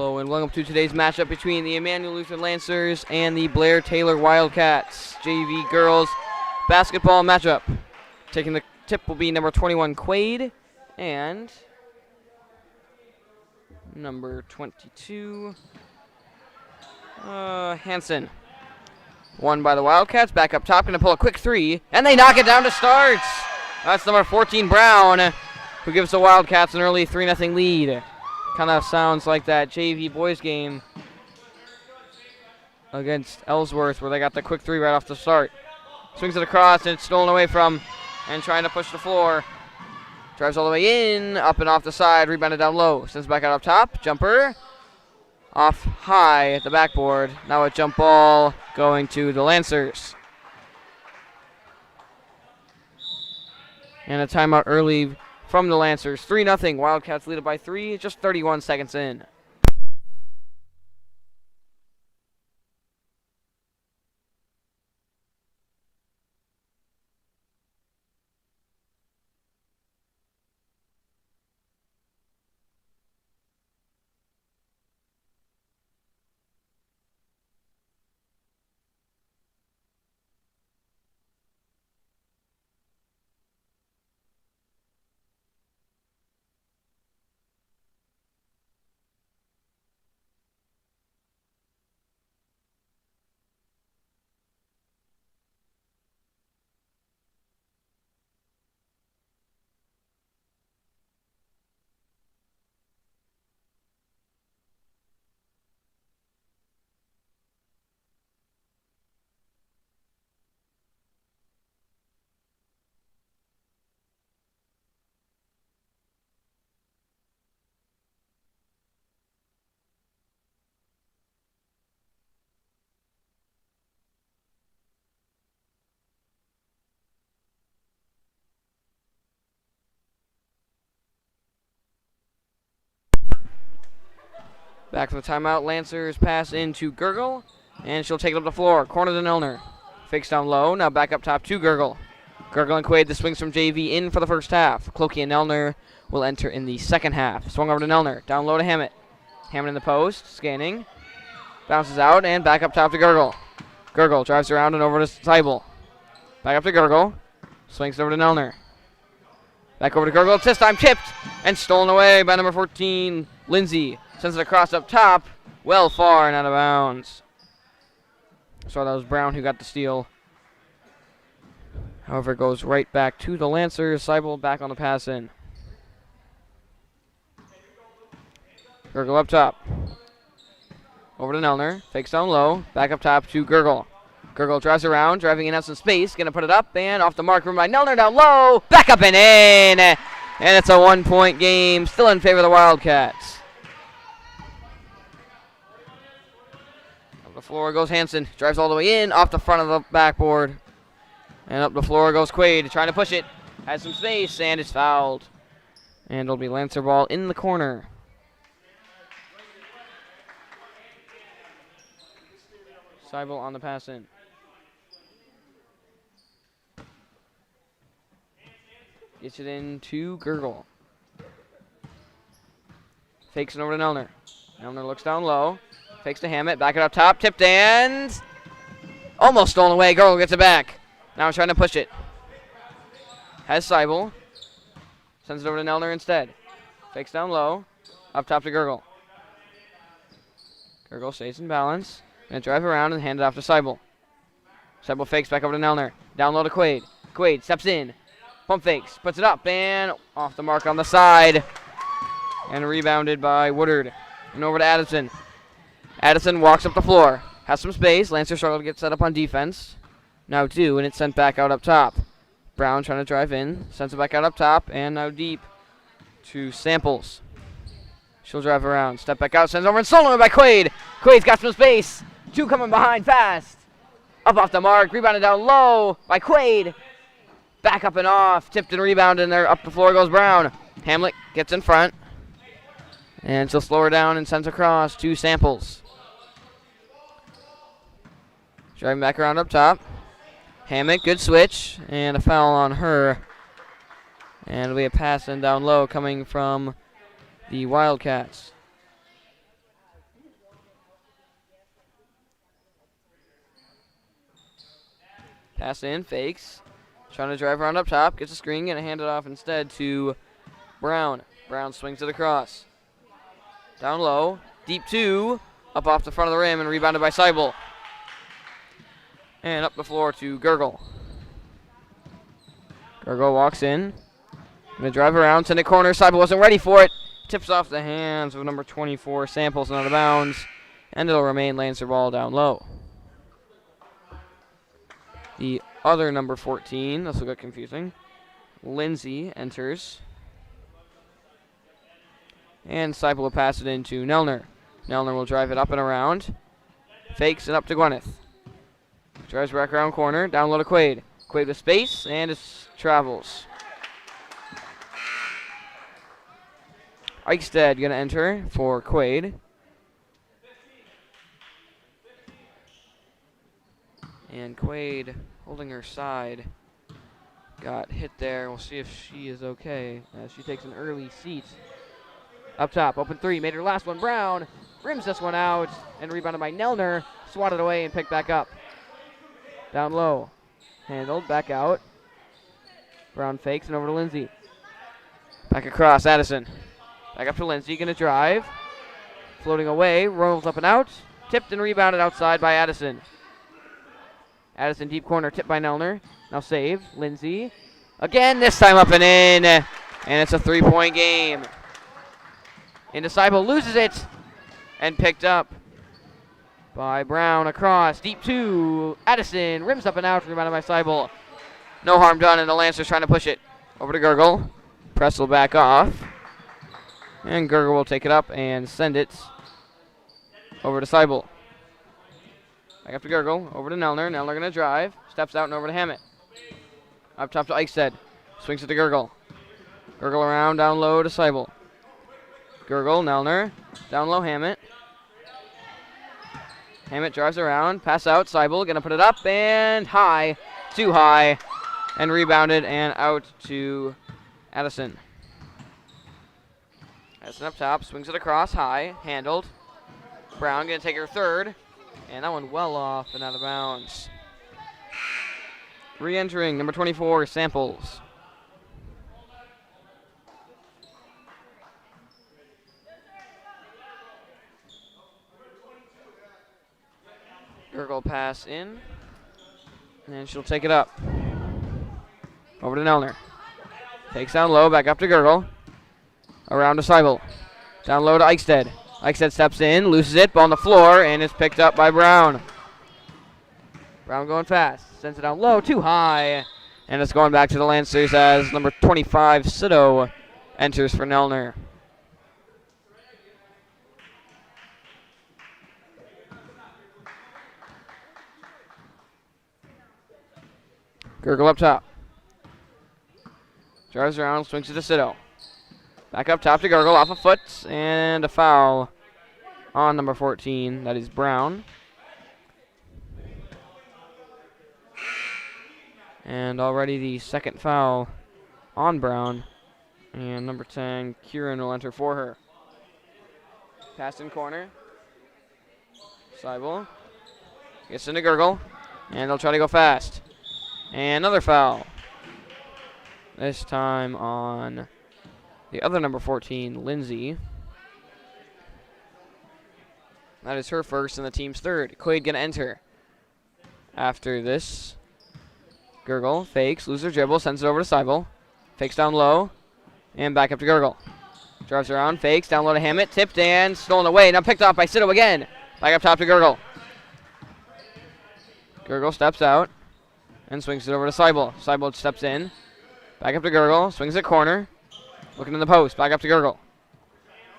Hello and welcome to today's matchup between the Emmanuel Lutheran Lancers and the Blair-Taylor Wildcats. JV girls basketball matchup. Taking the tip will be number 21 Quaid and number 22 Hansen. Won by the Wildcats. Back up top, going to pull a quick three, and they knock it down to start. That's number 14 Brown, who gives the Wildcats an early 3-0 lead. Kind of sounds like that JV boys game against Ellsworth where they got the quick three right off the start. Swings it across, and it's stolen away from, and trying to push the floor. Drives all the way in, up and off the side, rebounded down low. Sends back out up top, jumper. Off high at the backboard. Now a jump ball going to the Lancers. And a timeout early from the Lancers. 3-0. Wildcats lead it by 3, just 31 seconds in. Back from the timeout, Lancers pass into Gergel, and she'll take it up the floor. Corner to Nelner. Fakes down low, now back up top to Gergel. Gergel and Quaid, the swings from JV in for the first half. Clokey and Nelner will enter in the second half. Swung over to Nelner, down low to Hammett. Hammett in the post, scanning. Bounces out, and back up top to Gergel. Gergel drives around and over to Seibel. Back up to Gergel. Swings over to Nelner. Back over to Gergel. It's this time tipped and stolen away by number 14, Lindsay. Sends it across up top, well far and out of bounds. So that was Brown who got the steal. However, it goes right back to the Lancers. Seibel back on the pass in. Gergel up top. Over to Nelner. Fakes down low. Back up top to Gergel. Gergel drives around, driving in out some space. Going to put it up, and off the mark room by Nelner down low. Back up and in. And it's a 1-point game, still in favor of the Wildcats. The floor goes Hansen, drives all the way in, off the front of the backboard. And up the floor goes Quaid, trying to push it. Has some space, and it's fouled. And it'll be Lancer ball in the corner. Seibel on the pass in. Gets it in to Gergel. Fakes it over to Nelner. Nelner looks down low. Fakes to Hammett, back it up top, tipped and almost stolen away. Gergel gets it back. Now he's trying to push it. Has Seibel. Sends it over to Nelner instead. Fakes down low, up top to Gergel. Gergel stays in balance. Gonna drive around and hand it off to Seibel. Seibel fakes back over to Nelner. Down low to Quaid. Quaid steps in. Pump fakes, puts it up and off the mark on the side. And rebounded by Woodard. And over to Addison. Addison walks up the floor. Has some space. Lancer struggle to get set up on defense. Now two, and it's sent back out up top. Brown trying to drive in. Sends it back out up top, and now deep to Samples. She'll drive around. Step back out. Sends over and stolen by Quaid. Quaid's got some space. Two coming behind fast. Up off the mark. Rebounded down low by Quaid. Back up and off. Tipped and rebounded, and there up the floor goes Brown. Hamlet gets in front. And she'll slow her down and sends across to Samples. Driving back around up top. Hammett, good switch, and a foul on her. And it'll be a pass in down low coming from the Wildcats. Pass in, fakes. Trying to drive around up top. Gets a screen, going to hand it off instead to Brown. Brown swings it across. Down low. Deep 2. Up off the front of the rim and rebounded by Seibel. And up the floor to Gergel. Gergel walks in. Going to drive around. Send it corner. Seibel wasn't ready for it. Tips off the hands of number 24. Samples and out of bounds. And it'll remain Lancer ball down low. The other number 14, this will get confusing. Lindsay enters. And Seibel will pass it into Nelner. Nelner will drive it up and around. Fakes it up to Gwyneth. Drives back around corner. Down low to Quaid. Quaid with space and it travels. Eichstead going to enter for Quaid. And Quaid, holding her side, got hit there. We'll see if she is okay as she takes an early seat. Up top, open 3, made her last one. Brown rims this one out and rebounded by Nelner. Swatted away and picked back up. Down low, handled, back out. Brown fakes and over to Lindsay. Back across, Addison. Back up to Lindsay, gonna drive. Floating away, rolls up and out. Tipped and rebounded outside by Addison. Addison deep corner, tipped by Nelner. Now save, Lindsay. Again, this time up and in. And it's a 3-point game. Into Seibel, loses it. And picked up by Brown across. Deep 2, Addison. Rims up and out, rebounded by Seibel. No harm done, and the Lancers trying to push it. Over to Gergel. Press will back off. And Gergel will take it up and send it over to Seibel. Back up to Gergel, over to Nelner. Nelner going to drive. Steps out and over to Hammett. Up top to Eichstead. Swings it to Gergel. Gergel around, down low to Seibel. Gergel, Nelner. Down low, Hammett. Hammett drives around. Pass out, Seibel. Going to put it up and high. Too high. And rebounded and out to Addison. Addison up top. Swings it across, high. Handled. Brown going to take her third. And that one well off and out of bounds. Re-entering, number 24, Samples. Gergel pass in. And she'll take it up. Over to Nelner. Takes down low, back up to Gergel. Around to Seibel. Down low to Eichstead. Eichstead steps in, loses it, ball on the floor, and it's picked up by Brown. Brown going fast, sends it down low, too high, and it's going back to the Lancers as number 25, Sito, enters for Nelner. Gergel up top. Drives around, swings it to Sito. Back up top to Gergel, off a foot, and a foul on number 14. That is Brown. And already the second foul on Brown. And number 10, Kieran will enter for her. Pass in corner. Seibel gets into Gergel, and they'll try to go fast. And another foul. This time on the other number 14, Lindsay. That is her first and the team's third. Quaid going to enter. After this, Gergel fakes, loses her dribble, sends it over to Seibel. Fakes down low, and back up to Gergel. Drives around, fakes, down low to Hammett, tipped and stolen away. Now picked off by Sito again. Back up top to Gergel. Gergel steps out and swings it over to Seibel. Seibel steps in. Back up to Gergel, swings it corner. Looking in the post, back up to Gergel.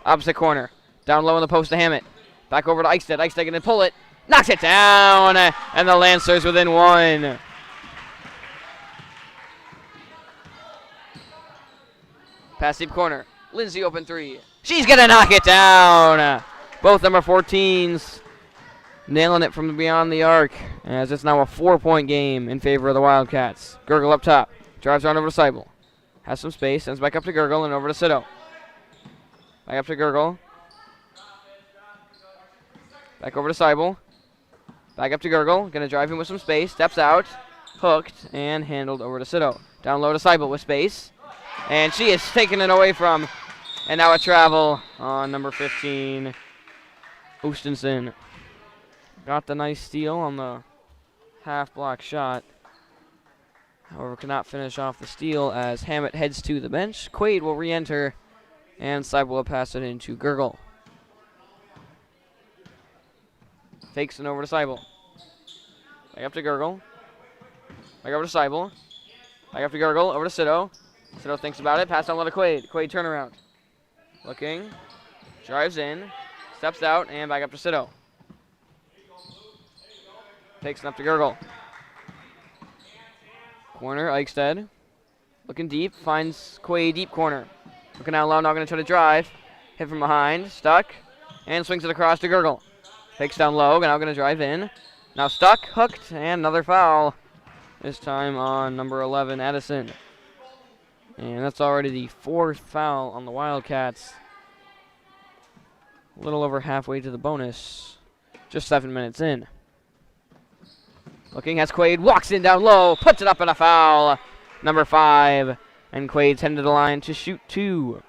Opposite corner, down low in the post to Hammett. Back over to Eichstead. Eichstead going to pull it. Knocks it down, and the Lancers within one. Pass deep corner. Lindsay open 3. She's going to knock it down. Both number 14s nailing it from beyond the arc, as it's now a 4-point game in favor of the Wildcats. Gergel up top. Drives around over to Seibel. Has some space. Sends back up to Gergel and over to Sito. Back up to Gergel. Back over to Seibel. Back up to Gergel. Going to drive in with some space. Steps out. hooked and handled over to Sito. Down low to Seibel with space. And she is taking it away from, and now a travel on number 15, Oostensson. Got the nice steal on the half-block shot. However, cannot finish off the steal as Hammett heads to the bench. Quaid will re-enter, and Seibel will pass it into Gergel. Fakes it over to Seibel. Back up to Gergel. Back over to Seibel. Back up to Gergel. Over to Sito. Sito thinks about it. Pass down low to Quaid. Quaid turnaround. Looking. Drives in. Steps out. And back up to Sito. Takes it up to Gergel. Corner. Eichstead. Looking deep. Finds Quaid deep corner. Looking out low. Now going to try to drive. Hit from behind. Stuck. And swings it across to Gergel. Takes down low. Now going to drive in. Now stuck. Hooked. And another foul. This time on number 11, Addison. And that's already the 4th foul on the Wildcats. A little over halfway to the bonus. Just 7 minutes in. Looking as Quaid walks in down low. Puts it up in a foul. Number 5. And Quaid's heading to the line to shoot 2.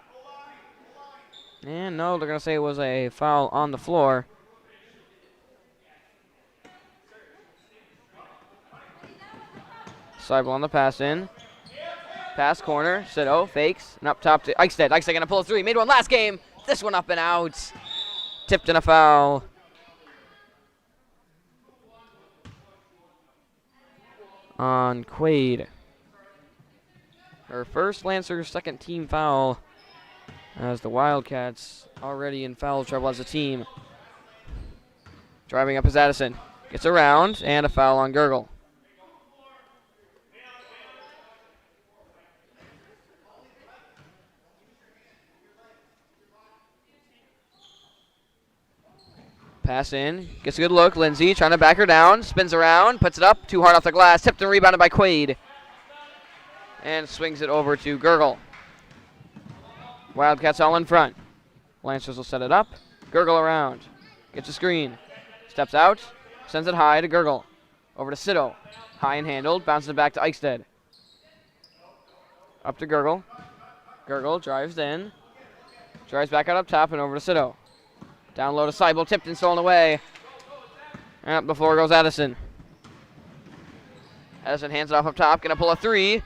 And no, they're going to say it was a foul on the floor. Seibel on the pass in. Pass corner. Sito fakes. And up top to Eichstead. Eichstead going to pull a 3. Made one last game. This one up and out. Tipped in a foul. On Quaid. Her first Lancers second team foul. As the Wildcats already in foul trouble as a team. Driving up is Addison. Gets around. And a foul on Gergel. Pass in. Gets a good look. Lindsay trying to back her down. Spins around. Puts it up. Too hard off the glass. Tipped and rebounded by Quaid. And swings it over to Gergel. Wildcats all in front. Lancers will set it up. Gergel around. Gets a screen. Steps out. Sends it high to Gergel. Over to Sito. High and handled. Bounces it back to Eichstead. Up to Gergel. Gergel drives in. Drives back out up top and over to Sito. Down low to Seibel, tipped and stolen away. And up the floor goes Addison. Addison hands it off up top, gonna pull a 3.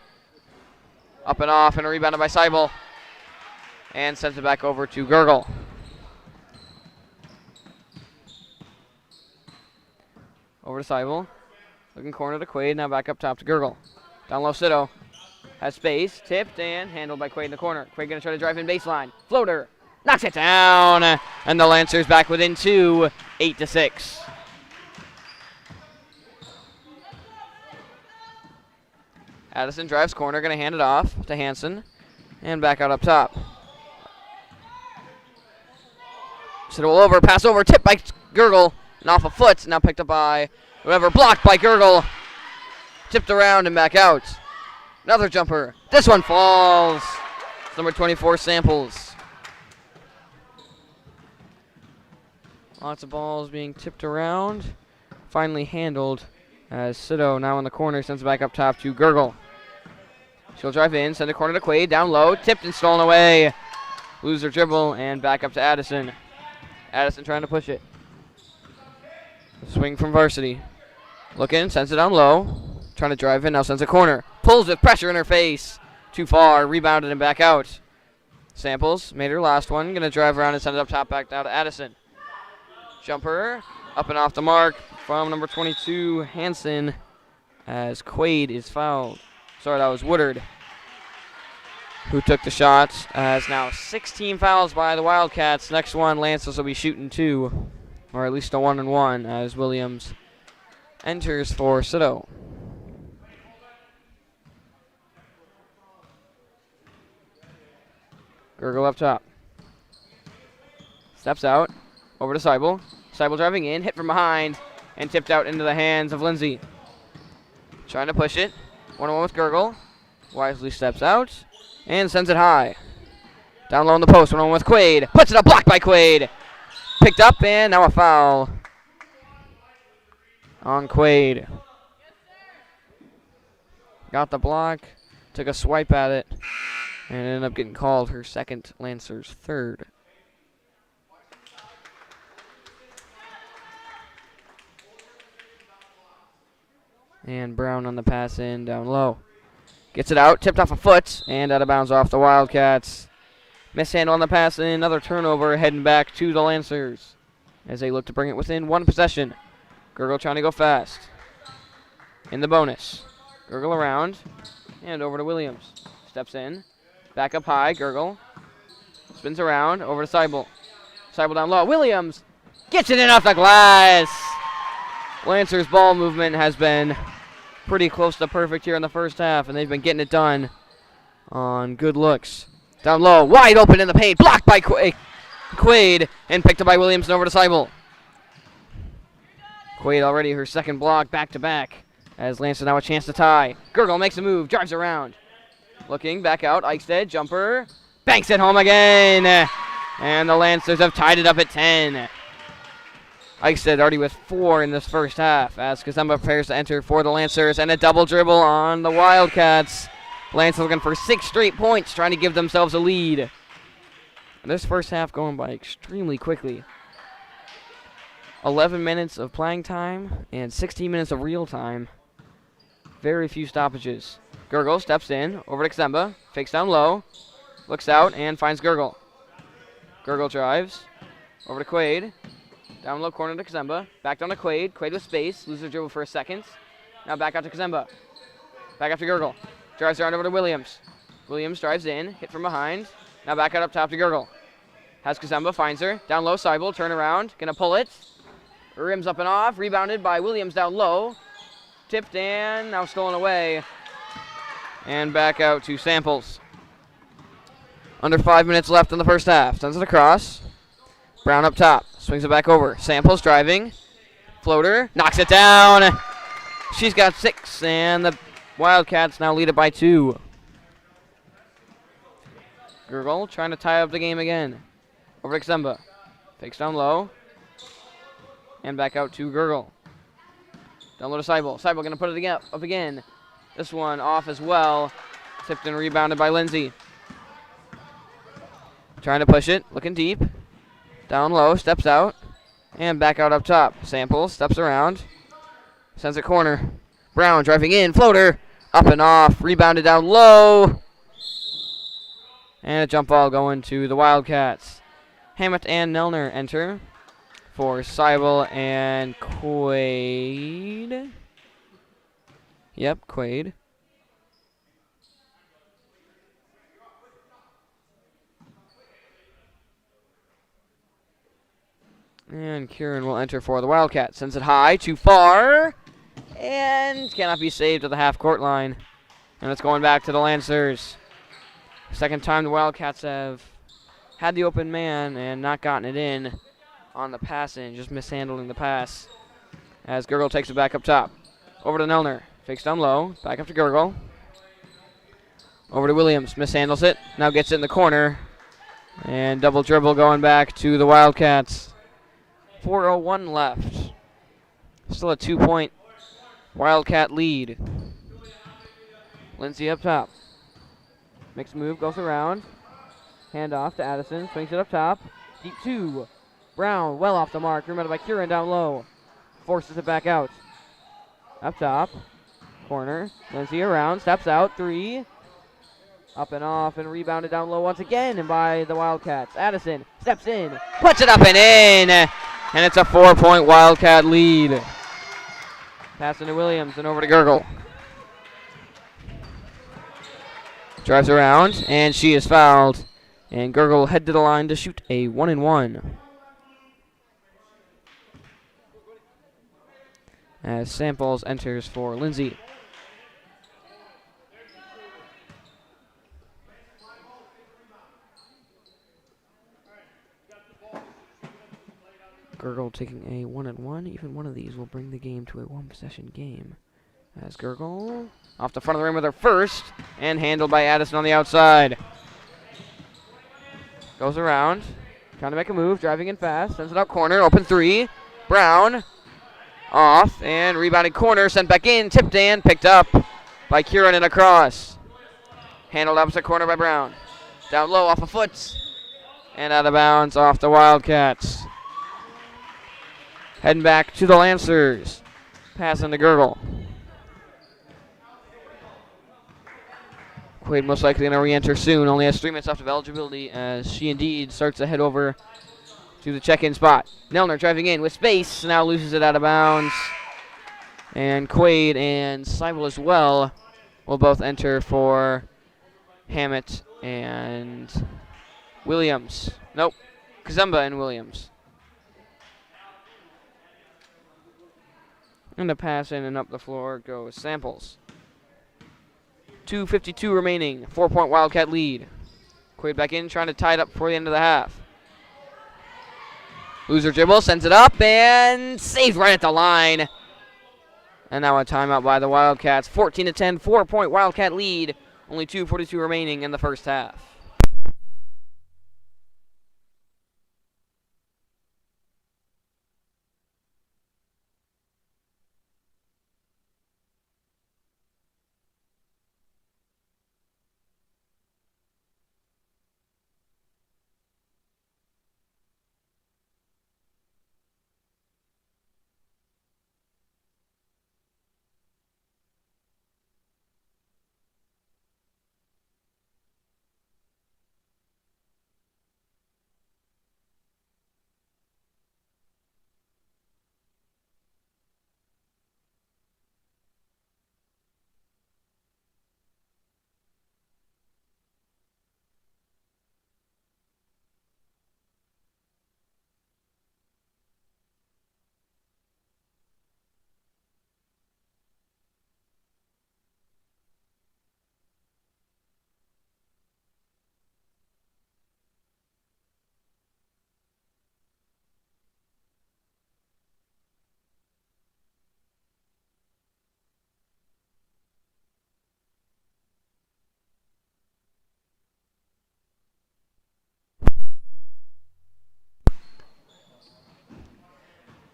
Up and off and rebounded by Seibel. And sends it back over to Gergel. Over to Seibel. Looking corner to Quaid, now back up top to Gergel. Down low Sito. Has space, tipped and handled by Quaid in the corner. Quaid gonna try to drive in baseline. Floater. Knocks it down, and the Lancers back within 2, 8-6. Addison drives corner, going to hand it off to Hansen, and back out up top. Siddle over, pass over, tipped by Gergel, and off a foot, now picked up by whoever, blocked by Gergel. Tipped around and back out. Another jumper. This one falls. It's number 24, Samples. Lots of balls being tipped around. Finally handled as Sito now in the corner sends it back up top to Gergel. She'll drive in, send the corner to Quaid, down low, tipped and stolen away. Lose her dribble and back up to Addison. Addison trying to push it. Swing from varsity. Looking, sends it down low. Trying to drive in, now sends a corner. Pulls with pressure in her face. Too far, rebounded and back out. Samples made her last one. Gonna drive around and send it up top back down to Addison. Jumper up and off the mark from number 22, Hansen, as Quaid is fouled. Sorry, that was Woodard who took the shot. As now 16 fouls by the Wildcats. Next one, Lancers will be shooting 2, or at least a 1-and-1, as Williams enters for Sito. Gergel up top. Steps out. Over to Seibel. Seibel driving in, hit from behind, and tipped out into the hands of Lindsay. Trying to push it. 1-on-1 with Gergel. Wisely steps out and sends it high. Down low on the post. 1-on-1 with Quaid. Puts it up, blocked by Quaid. Picked up, and now a foul on Quaid. got the block, took a swipe at it, and ended up getting called her second, Lancers third. And Brown on the pass in, down low. Gets it out, tipped off a foot, and out of bounds off the Wildcats. Mishandle on the pass in, another turnover, heading back to the Lancers as they look to bring it within one possession. Gurgle trying to go fast. In the bonus. Gurgle around, and over to Williams. Steps in, back up high, Gurgle. Spins around, over to Seibel. Seibel down low, Williams gets it in off the glass. Lancers' ball movement has been pretty close to perfect here in the first half, and they've been getting it done on good looks. Down low, wide open in the paint, blocked by Quaid, and picked up by Williams and over to Seibel. Quaid already her second block back-to-back, as Lancers now a chance to tie. Gurgle makes a move, drives around. Looking, back out, Eichstead, jumper, banks it home again, and the Lancers have tied it up at 10. Eichstead already with 4 in this first half, as Kazemba prepares to enter for the Lancers, and a double dribble on the Wildcats. Lancers looking for 6 straight points, trying to give themselves a lead. And this first half going by extremely quickly. 11 minutes of playing time and 16 minutes of real time. Very few stoppages. Gurgle steps in, over to Kazemba, fakes down low, looks out, and finds Gurgle. Gurgle drives, over to Quaid. Down low corner to Kazemba, back down to Quaid. Quaid with space, loses the dribble for a second. Now back out to Kazemba. Back up to Gurgle. Drives around over to Williams. Williams drives in, hit from behind. Now back out up top to Gurgle. Has Kazemba, finds her. Down low, Seibel, turn around, gonna pull it. Rims up and off, rebounded by Williams down low. Tipped and now stolen away. And back out to Samples. Under 5 minutes left in the first half. Sends it across. Brown up top, swings it back over. Samples driving. Floater, knocks it down. She's got 6, and the Wildcats now lead it by 2. Gurgle trying to tie up the game again. Over to Kazemba. Fakes down low. And back out to Gurgle. Down low to Seibel. Seibel going to put it up again. This one off as well. Tipped and rebounded by Lindsay. Trying to push it. Looking deep. Down low. Steps out. And back out up top. Samples. Steps around. Sends it corner. Brown driving in. Floater. Up and off. Rebounded down low. And a jump ball going to the Wildcats. Hammett and Nelner enter for Seibel and Quaid. Yep, Quaid. And Kieran will enter for the Wildcats. Sends it high, too far. And cannot be saved at the half-court line. And it's going back to the Lancers. Second time the Wildcats have had the open man and not gotten it in on the passing, just mishandling the pass. As Gurgle takes it back up top. Over to Nelner. Fakes down low. Back up to Gurgle. Over to Williams. Mishandles it. Now gets it in the corner. And double dribble going back to the Wildcats. 4:01 left. Still a 2-point Wildcat lead. Lindsay up top. Makes a move, goes around. Hand off to Addison. Swings it up top. Deep 2. Brown well off the mark. Rebounded by Kieran down low. Forces it back out. Up top. Corner. Lindsay around. Steps out. 3. Up and off and rebounded down low once again and by the Wildcats. Addison steps in. Puts it up and in. And it's a 4-point Wildcat lead. Passing to Williams and over to Gurgle. Drives around, and she is fouled. And Gurgle will head to the line to shoot a 1-and-1. As Samples enters for Lindsay. Gurgle taking a 1-and-1. Even one of these will bring the game to a 1-possession game. As Gurgle off the front of the rim with her first, and handled by Addison on the outside. Goes around, trying to make a move, driving in fast, sends it out corner, open 3. Brown off, and rebounded corner, sent back in, tipped and picked up by Kieran and across. Handled opposite corner by Brown. Down low off a foot. And out of bounds off the Wildcats. Heading back to the Lancers. Passing to Gurgle. Quaid most likely going to re-enter soon. Only has 3 minutes left of eligibility as she indeed starts to head over to the check-in spot. Nelner driving in with space. Now loses it out of bounds. And Quaid and Seibel as well will both enter for Hammett and Williams. Nope. Kazemba and Williams. And the pass in and up the floor goes Samples. 2:52 remaining. 4-point Wildcat lead. Quaid back in, trying to tie it up before the end of the half. Loser dribble, sends it up, and saved right at the line. And now a timeout by the Wildcats. 14-10, 4-point Wildcat lead. Only 2:42 remaining in the first half.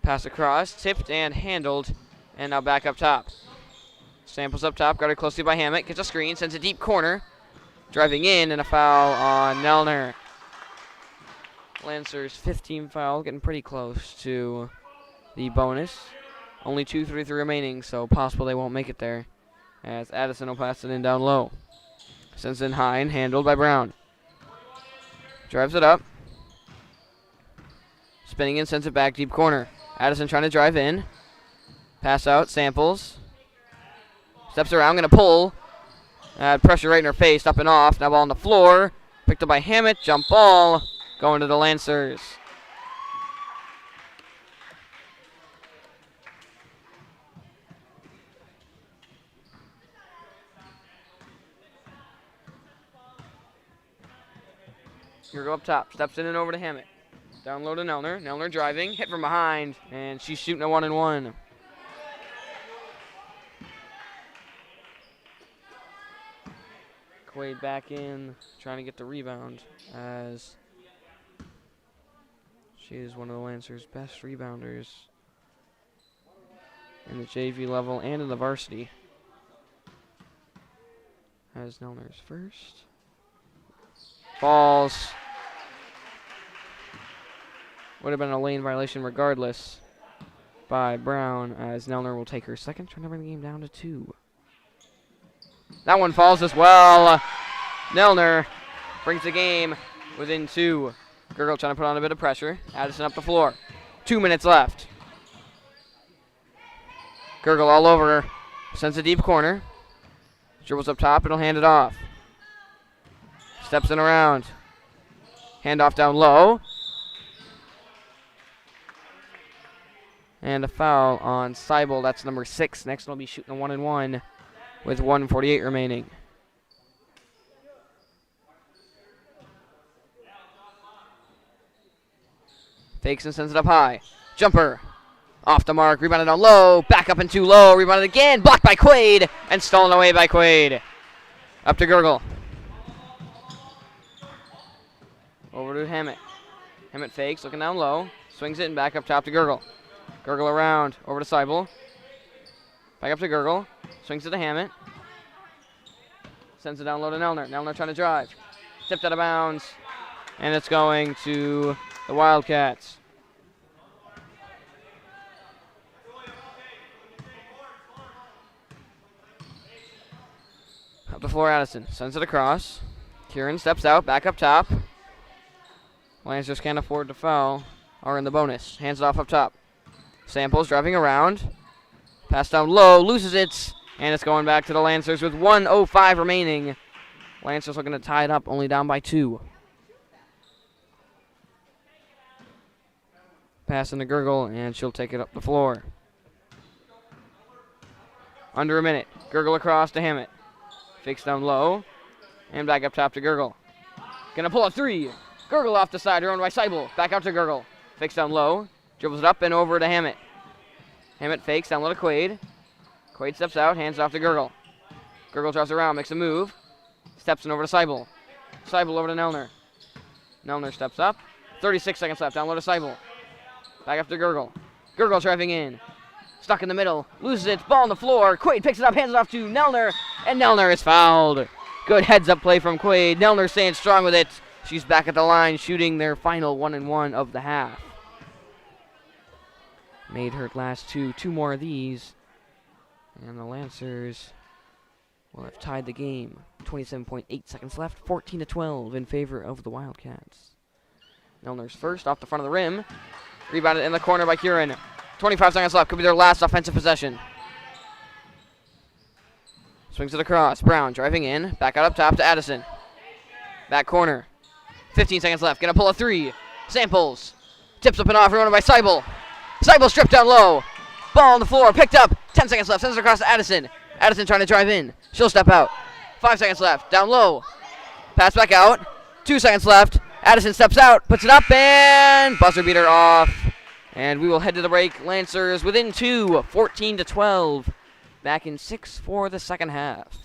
Pass across, tipped and handled, and now back up top. Samples up top, got her closely by Hammett, gets a screen, sends a deep corner. Driving in, and a foul on Nelner. Lancers 15 foul, getting pretty close to the bonus. Only 2:33 remaining, so possible they won't make it there. As Addison will pass it in down low. Sends it in high and handled by Brown. Drives it up. Spinning in, sends it back, deep corner. Addison trying to drive in. Pass out, Samples. Steps around, going to pull. Pressure right in her face, up and off. Now ball on the floor. Picked up by Hammett, jump ball. Going to the Lancers. Here go up top, steps in and over to Hammett. Down low to Nelner. Nelner driving, hit from behind, and she's shooting a 1-and-1. Quaid back in, trying to get the rebound, as she is one of the Lancers' best rebounders in the JV level and in the varsity. Has Nelner's first. Falls. Would have been a lane violation regardless by Brown, as Nelner will take her second, trying to bring the game down to 2. That one falls as well. Nelner brings the game within 2. Gurgle trying to put on a bit of pressure. Addison up the floor. 2 minutes left. Gurgle all over her. Sends a deep corner. Dribbles up top and he'll hand it off. Steps in around. Handoff down low. And a foul on Seibel. That's number 6. Next one will be shooting a 1-and-1 with 1:48 remaining. Fakes and sends it up high. Jumper. Off the mark. Rebounded down low. Back up and too low. Rebounded again. Blocked by Quaid. And stolen away by Quaid. Up to Gurgle. Over to Hammett. Hammett fakes. Looking down low. Swings it and back up top to Gurgle. Gurgle around. Over to Seibel. Back up to Gurgle. Swings it to Hammett. Sends it down low to Nelner. Nelner trying to drive. Tipped out of bounds. And it's going to the Wildcats. Up the floor, Addison. Sends it across. Kieran steps out, back up top. Lancers can't afford to foul. Are in the bonus. Hands it off up top. Samples driving around. Pass down low, loses it. And it's going back to the Lancers with 1:05 remaining. Lancers looking to tie it up, only down by 2. Pass into Gurgle, and she'll take it up the floor. Under a minute. Gurgle across to Hammett. Fakes down low. And back up top to Gurgle. Gonna pull a 3. Gurgle off the side, run by Seibel. Back out to Gurgle. Fakes down low. Dribbles it up and over to Hammett. Hammett fakes down low to Quaid. Quaid steps out, hands off to Gurgle. Gurgle drives around, makes a move. Steps in over to Seibel. Seibel over to Nelner. Nelner steps up. 36 seconds left, down low to Seibel. Back up to Gurgle. Gurgle driving in. Stuck in the middle. Loses it, ball on the floor. Quaid picks it up, hands it off to Nelner. And Nelner is fouled. Good heads-up play from Quaid. Nelner staying strong with it. She's back at the line, shooting their final 1-1 of the half. Made her last 2 more of these. And the Lancers will have tied the game. 27.8 seconds left, 14-12 in favor of the Wildcats. Nelner's first off the front of the rim. Rebounded in the corner by Kieran. 25 seconds left, could be their last offensive possession. Swings it across. Brown driving in. Back out up top to Addison. Back corner. 15 seconds left. Gonna pull a 3. Samples. Tips up and off. Rebounded by Seibel. Seibel stripped down low. Ball on the floor. Picked up. 10 seconds left. Sends it across to Addison. Addison trying to drive in. She'll step out. 5 seconds left. Down low. Pass back out. 2 seconds left. Addison steps out. Puts it up and buzzer beater off. And we will head to the break. Lancers within 2. 14-12. Back in 6 for the second half.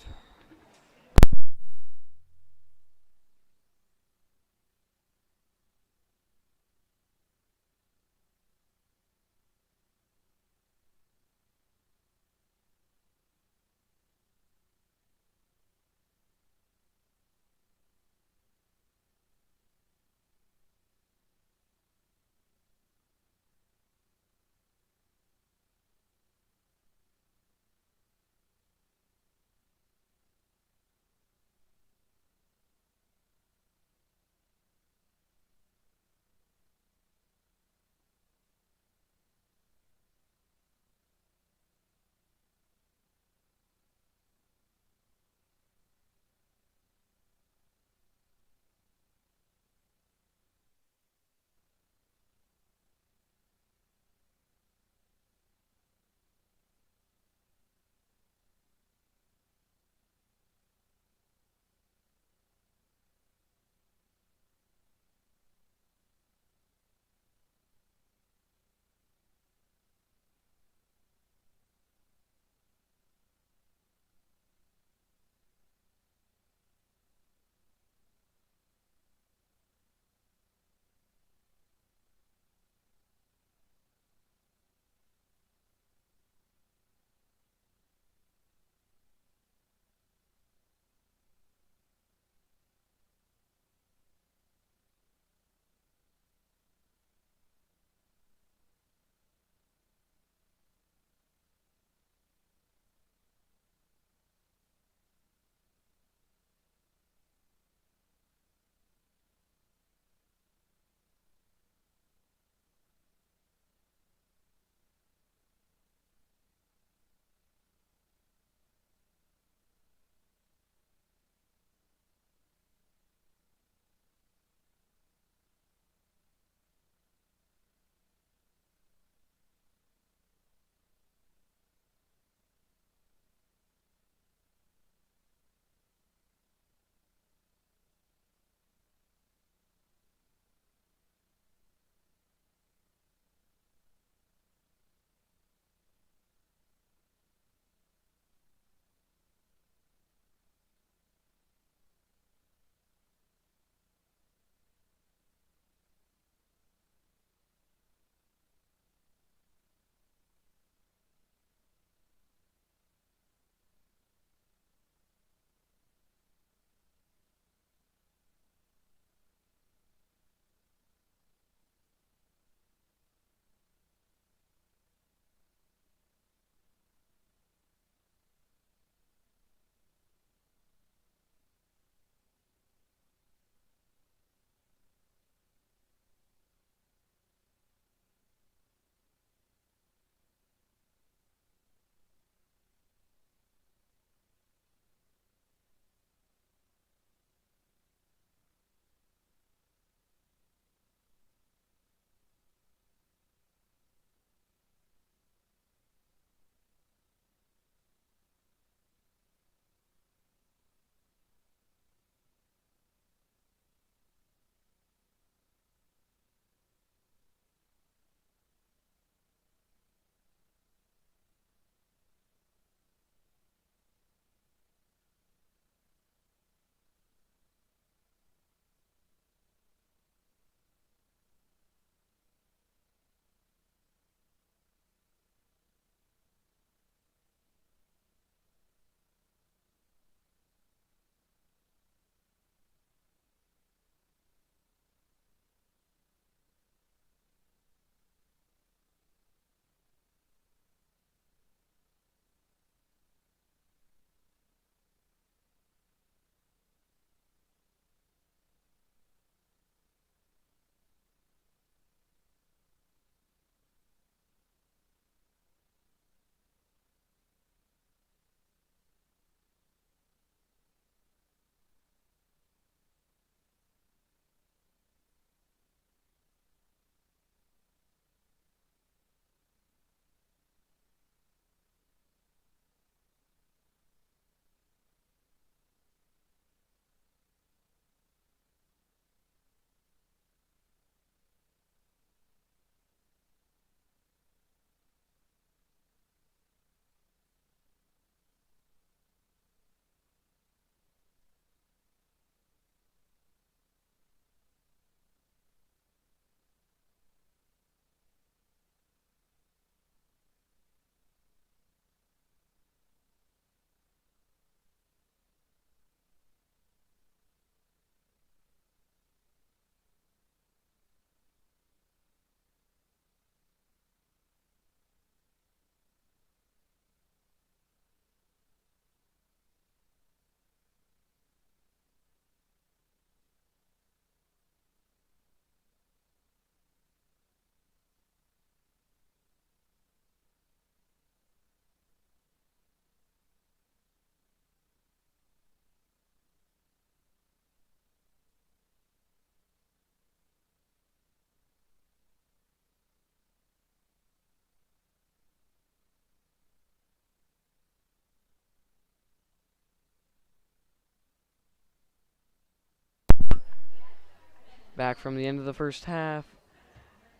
back from the end of the first half.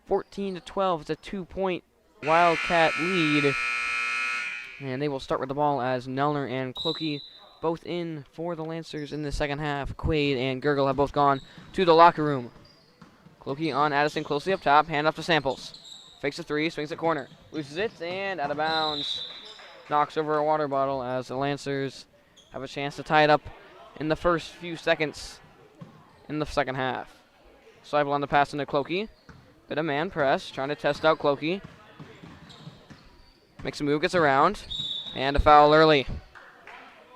14-12. It's a 2-point Wildcat lead. And they will start with the ball as Nelner and Clokey both in for the Lancers in the second half. Quaid and Gurgle have both gone to the locker room. Clokey on Addison closely up top. Hand off to Samples. Fakes a three, swings at corner. Loses it, and out of bounds. Knocks over a water bottle as the Lancers have a chance to tie it up in the first few seconds in the second half. Seibel on the pass into Clokey. Bit of man press, trying to test out Clokey. Makes a move, gets around, and a foul early.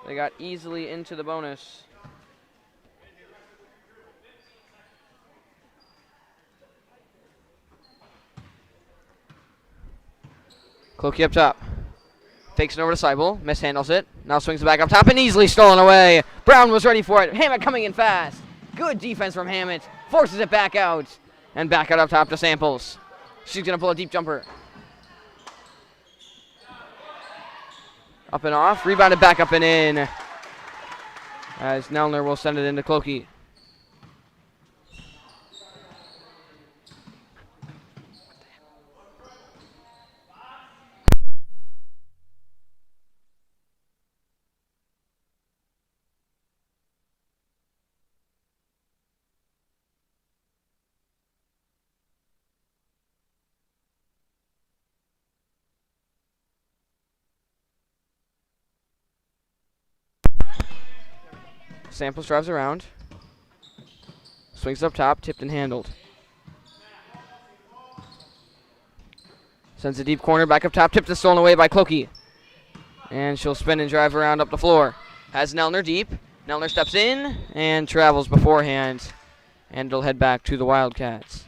They got easily into the bonus. Clokey up top. Fakes it over to Seibel, mishandles it. Now swings it back up top and easily stolen away. Brown was ready for it. Hammett coming in fast. Good defense from Hammett. Forces it back out. And back out up top to Samples. She's going to pull a deep jumper. Up and off. Rebounded back up and in. As Nelner will send it into Clokey. Samples drives around. Swings up top, tipped and handled. Sends a deep corner back up top, tipped and stolen away by Clokey. And she'll spin and drive around up the floor. Has Nelner deep. Nelner steps in and travels beforehand. And it'll head back to the Wildcats.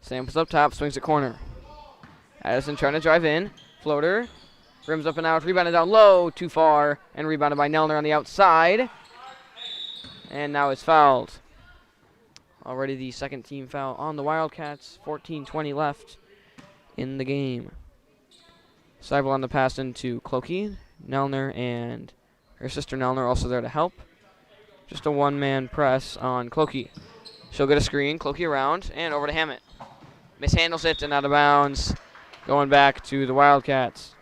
Samples up top, swings at corner. Addison trying to drive in. Floater. Rims up and out. Rebounded down low. Too far. And rebounded by Nelner on the outside. And now it's fouled. Already the second team foul on the Wildcats. 14:20 left in the game. Seibel on the pass into Clokey. Nelner and her sister Nelner also there to help. Just a one-man press on Clokey. She'll get a screen. Clokey around and over to Hammett. Mishandles it and out of bounds. Going back to the Wildcats.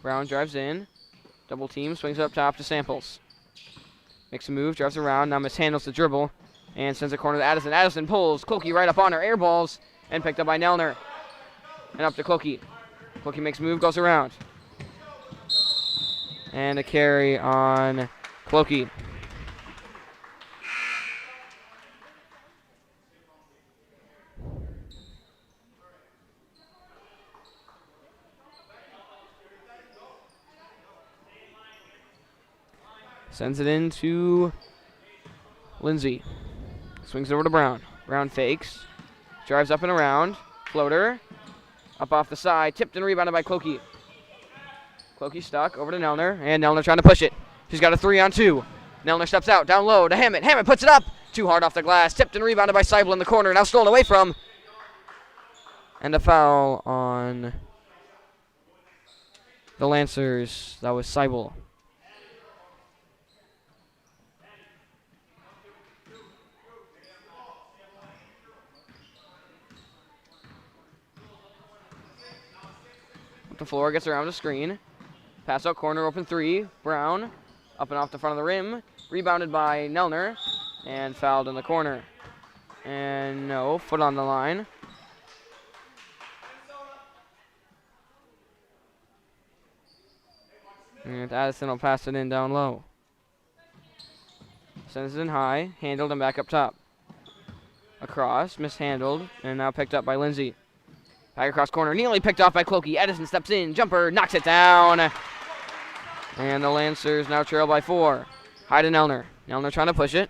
Brown drives in. Double team, swings up top to Samples. Makes a move, drives around, now mishandles the dribble. And sends a corner to Addison. Addison pulls Clokey right up on her. Air balls. And picked up by Nelner. And up to Clokey. Clokey makes a move, goes around. And a carry on Clokey. Sends it in to Lindsay. Swings it over to Brown. Brown fakes. Drives up and around. Floater. Up off the side. Tipped and rebounded by Clokey. Clokey stuck. Over to Nelner. And Nelner trying to push it. She's got a 3-on-2. Nelner steps out. Down low to Hammett. Hammett puts it up. Too hard off the glass. Tipped and rebounded by Seibel in the corner. Now stolen away from. And a foul on the Lancers. That was Seibel. Up the floor. Gets around the screen. Pass out corner, open three. Brown up and off the front of the rim. Rebounded by Nelner and fouled in the corner. And no, foot on the line. And Addison will pass it in down low. Sends it in high, handled and back up top. Across, mishandled, and now picked up by Lindsay. Back across corner, nearly picked off by Clokey. Addison steps in, jumper, knocks it down. And the Lancers now trail by 4. High to Nelner. Nelner trying to push it.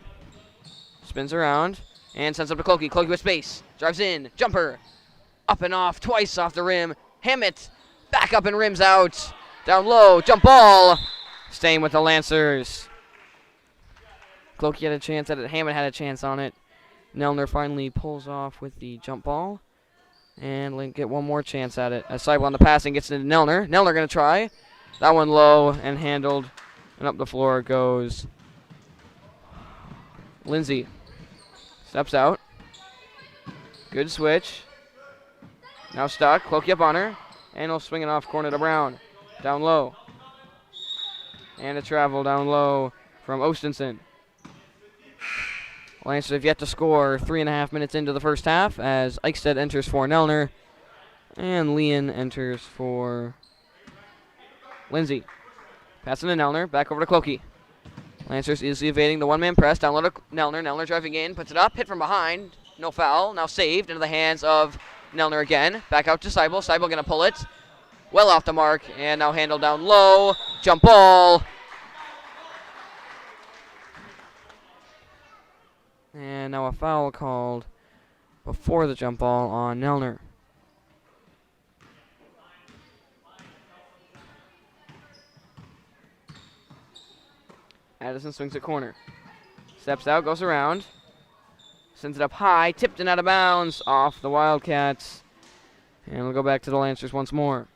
Spins around and sends up to Clokey. Clokey with space. Drives in. Jumper. Up and off. Twice off the rim. Hammett. Back up and rims out. Down low. Jump ball. Staying with the Lancers. Clokey had a chance at it. Hammond had a chance on it. Nelner finally pulls off with the jump ball. And Link get one more chance at it. As Seibel on the passing gets into Nelner. Nelner going to try. That one low and handled. And up the floor goes Lindsay. Steps out. Good switch. Now stuck. Clokey up on her. And he'll swing it off corner to Brown. Down low. And a travel down low from Ostenson. Lancers have yet to score 3.5 minutes into the first half as Eichstead enters for Nelner and Leon enters for Lindsay. Passing to Nelner, back over to Clokey. Lancers easily evading the one-man press, down low to Nelner. Nelner driving in, puts it up, hit from behind, no foul, now saved into the hands of Nelner again. Back out to Seibel, Seibel going to pull it, well off the mark, and now handled down low, jump ball. And now a foul called before the jump ball on Nelner. Addison swings at corner. Steps out, goes around. Sends it up high, tipped and out of bounds off the Wildcats. And we'll go back to the Lancers once more.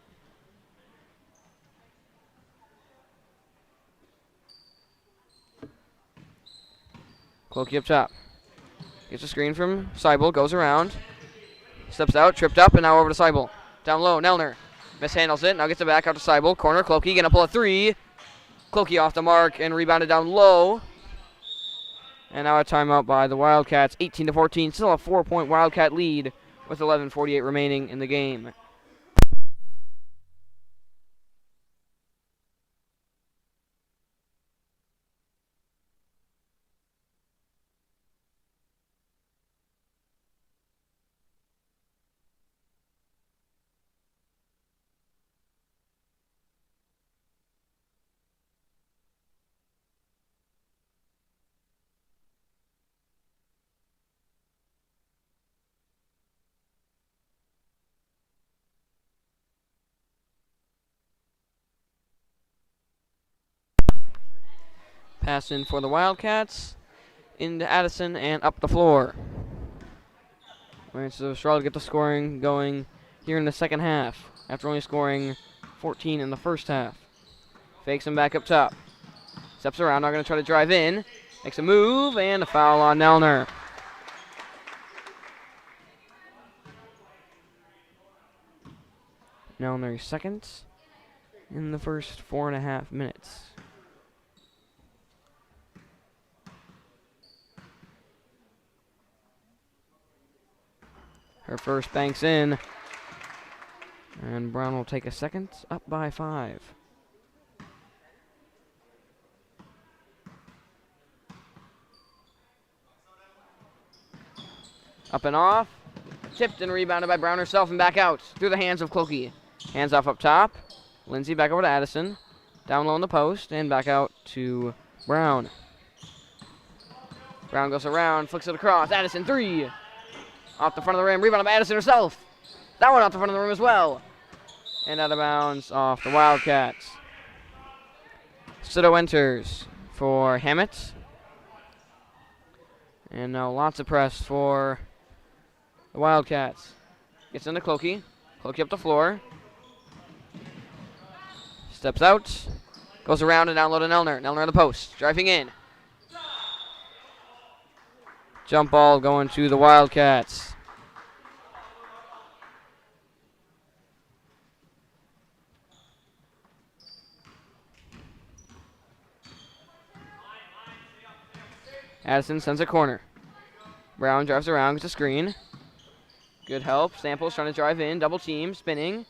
Clokey up top. Gets a screen from Seibel, goes around. Steps out, tripped up, and now over to Seibel. Down low, Nelner. Mishandles it, now gets it back out to Seibel. Corner, Clokey gonna pull a three. Clokey off the mark and rebounded down low. And now a timeout by the Wildcats, 18-14. Still a 4-point Wildcat lead with 11:48 remaining in the game. Pass in for the Wildcats, into Addison and up the floor. Right, so Charlotte get the scoring going here in the second half, after only scoring 14 in the first half. Fakes him back up top. Steps around, now going to try to drive in. Makes a move, and a foul on Nelner. Nelner second in the first 4.5 minutes. Her first banks in. And Brown will take a second, up by 5. Up and off. Tipped and rebounded by Brown herself and back out through the hands of Clokey. Hands off up top. Lindsay back over to Addison. Down low in the post and back out to Brown. Brown goes around, flicks it across. Addison, three. Off the front of the rim, rebound by Addison herself. That one off the front of the rim as well. And out of bounds off the Wildcats. Sito enters for Hammett. And now lots of press for the Wildcats. Gets into Clokey. Clokey up the floor. Steps out. Goes around and down low to Nelner. Nelner on the post. Driving in. Jump ball going to the Wildcats. Addison sends a corner. Brown drives around, gets a screen. Good help. Samples trying to drive in. Double team. Spinning.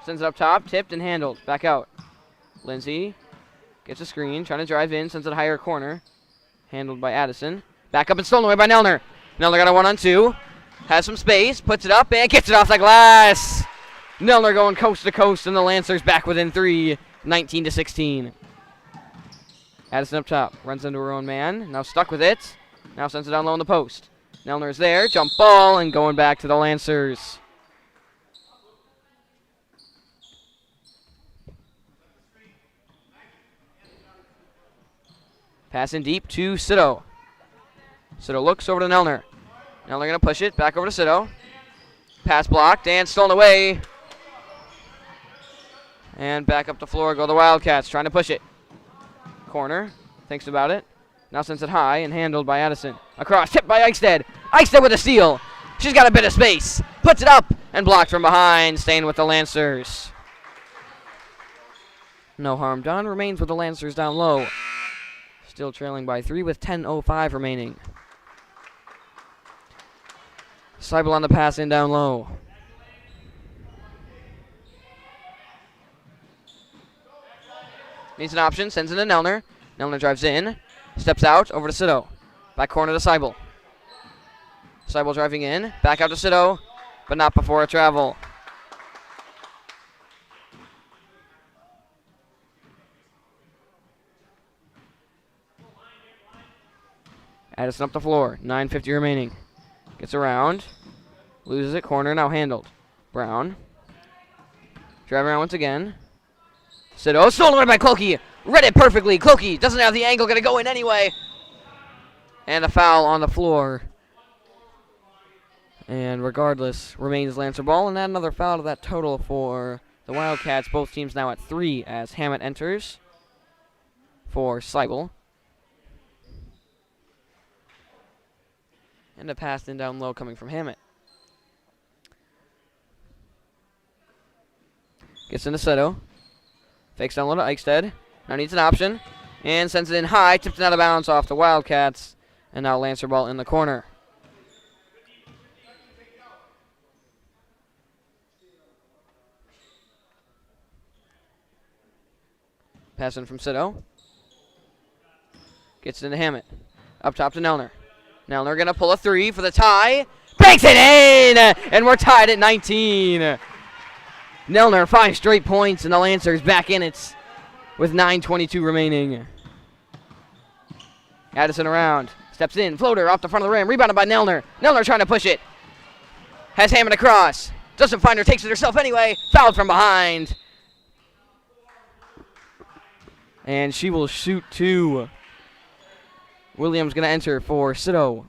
Sends it up top. Tipped and handled. Back out. Lindsay gets a screen. Trying to drive in. Sends it higher corner. Handled by Addison. Back up and stolen away by Nelner. Nelner got a 1-on-2. Has some space. Puts it up and gets it off the glass. Nelner going coast to coast, and the Lancers back within 3. 19-16. Addison up top. Runs into her own man. Now stuck with it. Now sends it down low in the post. Nelner's there. Jump ball and going back to the Lancers. Pass in deep to Sito. Sito looks over to Nelner. Nelner going to push it back over to Sito. Pass blocked and stolen away. And back up the floor go the Wildcats, trying to push it. Corner, thinks about it. Now sends it high and handled by Addison. Across, tipped by Eichstead. Eichstead with a steal. She's got a bit of space. Puts it up and blocked from behind, staying with the Lancers. No harm done, remains with the Lancers down low. Still trailing by 3 with 10:05 remaining. Seibel on the pass in down low. Needs an option, sends it to Nelner. Nelner drives in, steps out, over to Sito. Back corner to Seibel. Seibel driving in, back out to Sito, but not before a travel. Addison up the floor, 9:50 remaining. Gets around, loses it, corner, now handled. Brown. Driving around once again. Sito, stolen away by Clokey. Read it perfectly. Clokey doesn't have the angle, gonna go in anyway. And a foul on the floor. And regardless, remains Lancer ball, and add another foul to that total for the Wildcats. Both teams now at 3 as Hammett enters for Seibel. And a pass in down low coming from Hammett. Gets into Sito. Fakes down low to Eichstead. Now needs an option. And sends it in high. Tipped it out of bounds off the Wildcats. And now Lancer ball in the corner. Pass in from Sito. Gets it into Hammett. Up top to Nelner. Nelner going to pull a 3 for the tie. Banks it in! And we're tied at 19. Nelner, 5 straight points, and the Lancers back in it with 9:22 remaining. Addison around. Steps in. Floater off the front of the rim. Rebounded by Nelner. Nelner trying to push it. Has Hammett across. Doesn't find her. Takes it herself anyway. Fouled from behind. And she will shoot 2. Williams going to enter for Sito.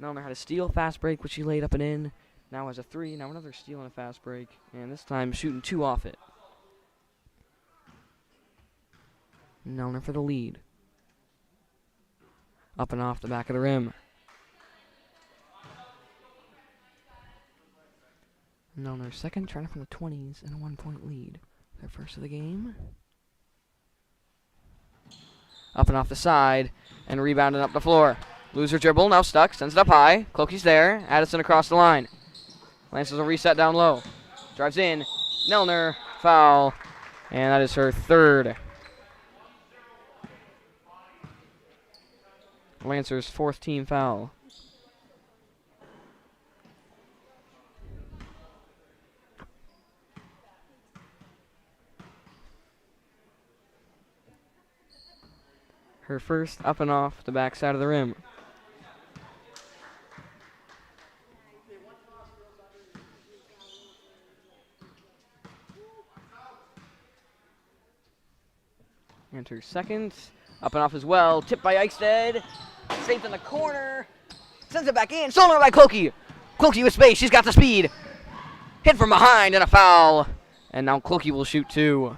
Nelner had a steal, fast break, which she laid up and in. Now has a 3. Now another steal and a fast break. And this time shooting 2 off it. Nelner for the lead. Up and off the back of the rim. Nelner second, trying from the 20s and a 1-point lead. Their first of the game. Up and off the side, and rebounding up the floor. Loser dribble, now stuck, sends it up high. Clokey's there, Addison across the line. Lancers will reset down low. Drives in, Nelner, foul, and that is her 3rd. Lancers' 4th team foul. Her first up and off the backside of the rim. And her second. Up and off as well. Tipped by Eichstead. Saved in the corner. Sends it back in. Stolen by Clokey. Clokey with space. She's got the speed. Hit from behind and a foul. And now Clokey will shoot 2.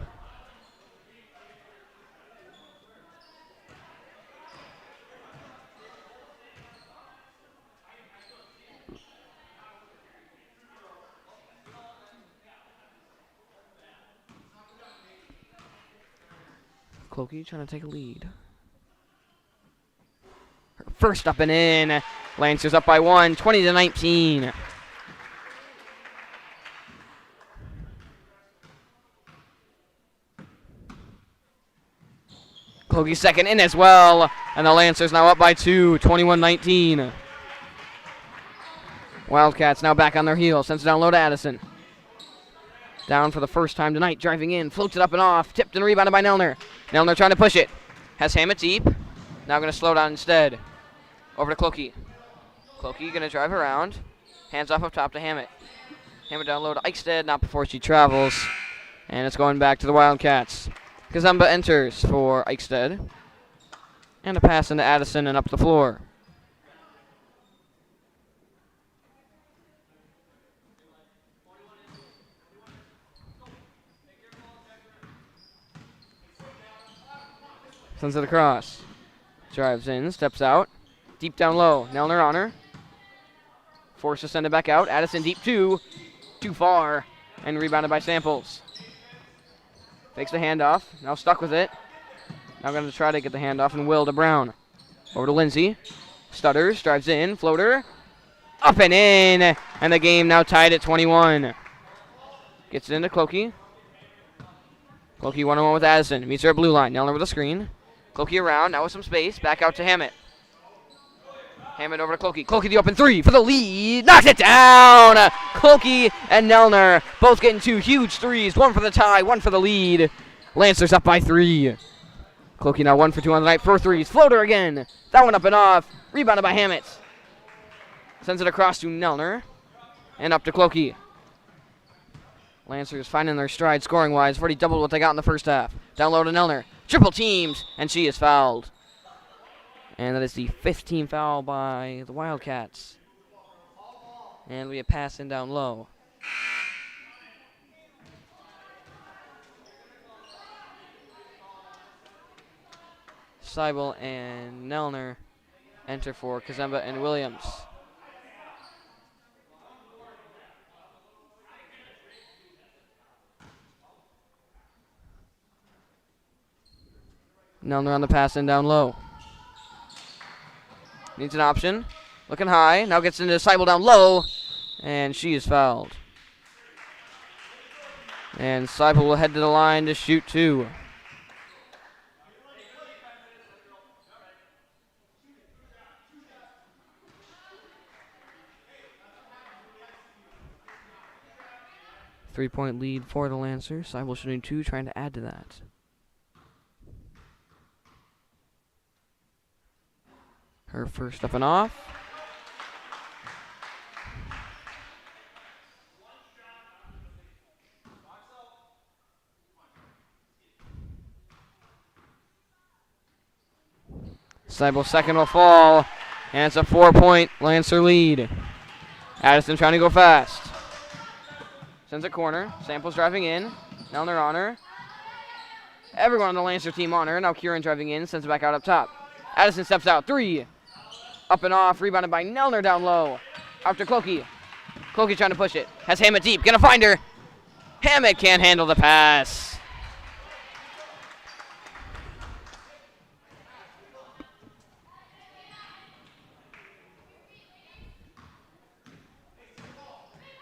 Clokey trying to take a lead. Her first up and in. Lancers up by 1, 20-19. Clokey second in as well. And the Lancers now up by 2, 21-19. Wildcats now back on their heels. Sends it down low to Addison. Down for the first time tonight, driving in, floats it up and off, tipped and rebounded by Nelner. Nelner trying to push it. Has Hammett deep. Now going to slow down instead. Over to Clokey. Clokey going to drive around. Hands off up top to Hammett. Hammett down low to Eichstead, not before she travels. And it's going back to the Wildcats. Kazumba enters for Eichstead. And a pass into Addison and up the floor. Sends it across. Drives in, steps out. Deep down low. Nelner on her. Forced to send it back out. Addison deep two. Too far. And rebounded by Samples. Fakes the handoff. Now stuck with it. Now going to try to get the handoff and will to Brown. Over to Lindsay. Stutters. Drives in. Floater. Up and in. And the game now tied at 21. Gets it into Clokey. Clokey 1-on-1 with Addison. Meets her at blue line. Nelner with a screen. Clokey around. Now with some space. Back out to Hammett. Hammett over to Clokey. Clokey the open three for the lead. Knocks it down. Clokey and Nelner both getting two huge threes. One for the tie, one for the lead. Lancers up by 3. Clokey now 1 for 2 on the night. 4 threes. Floater again. That one up and off. Rebounded by Hammett. Sends it across to Nelner. And up to Clokey. Lancers finding their stride scoring-wise. Already doubled what they got in the first half. Down low to Nelner. Triple teams. And she is fouled. And that is the 5th team foul by the Wildcats. And we have pass in down low. Seibel and Nelner enter for Kazemba and Williams. Nelner on the pass in down low. Needs an option. Looking high. Now gets into Seibel down low. And she is fouled. And Seibel will head to the line to shoot 2. Three-point lead for the Lancers. Seibel shooting 2, trying to add to that. Her first up and off. Seibel's second will fall, and it's a 4-point Lancer lead. Addison trying to go fast. Sends a corner. Samples driving in. Nelner on her. Everyone on the Lancer team on her. Now Kieran driving in. Sends it back out up top. Addison steps out. 3. Up and off. Rebounded by Nelner down low. Out to Clokey. Clokey trying to push it. Has Hammett deep. Gonna find her. Hammett can't handle the pass.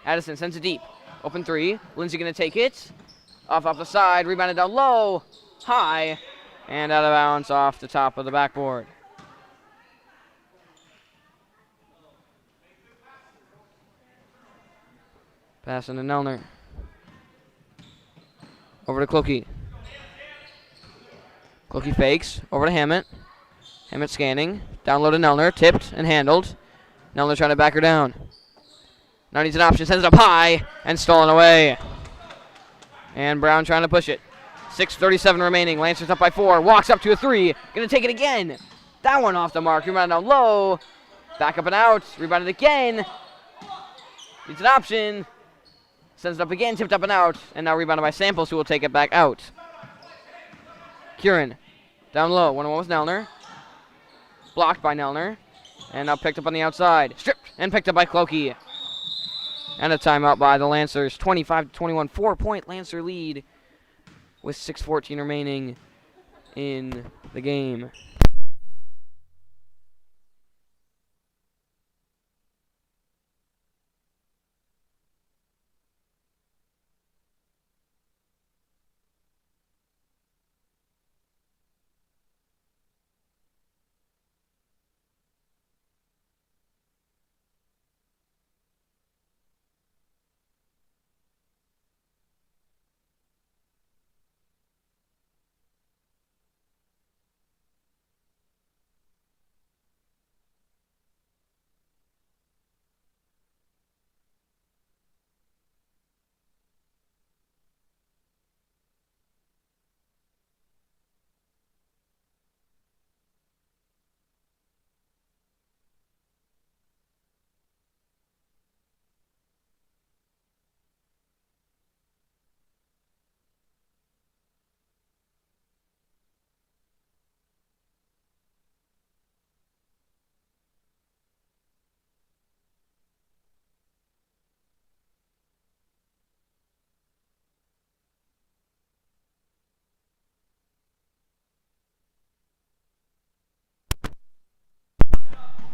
Addison sends it deep. Open 3. Lindsay gonna take it. Off the side. Rebounded down low. High. And out of bounds off the top of the backboard. Passing to Nelner. Over to Clokey. Clokey fakes. Over to Hammett. Hammett scanning. Down low to Nelner. Tipped and handled. Nelner trying to back her down. Now needs an option. Sends it up high. And stolen away. And Brown trying to push it. 6:37 remaining. Lancers up by 4. Walks up to a 3. Gonna take it again. That one off the mark. Rebounded down low. Back up and out. Rebounded again. Needs an option. Sends it up again. Tipped up and out. And now rebounded by Samples, who will take it back out. Kieran. Down low. 1-on-1 with Nelner. Blocked by Nelner. And now picked up on the outside. Stripped and picked up by Clokey. And a timeout by the Lancers. 25-21. 4-point Lancer lead with 6:14 remaining in the game.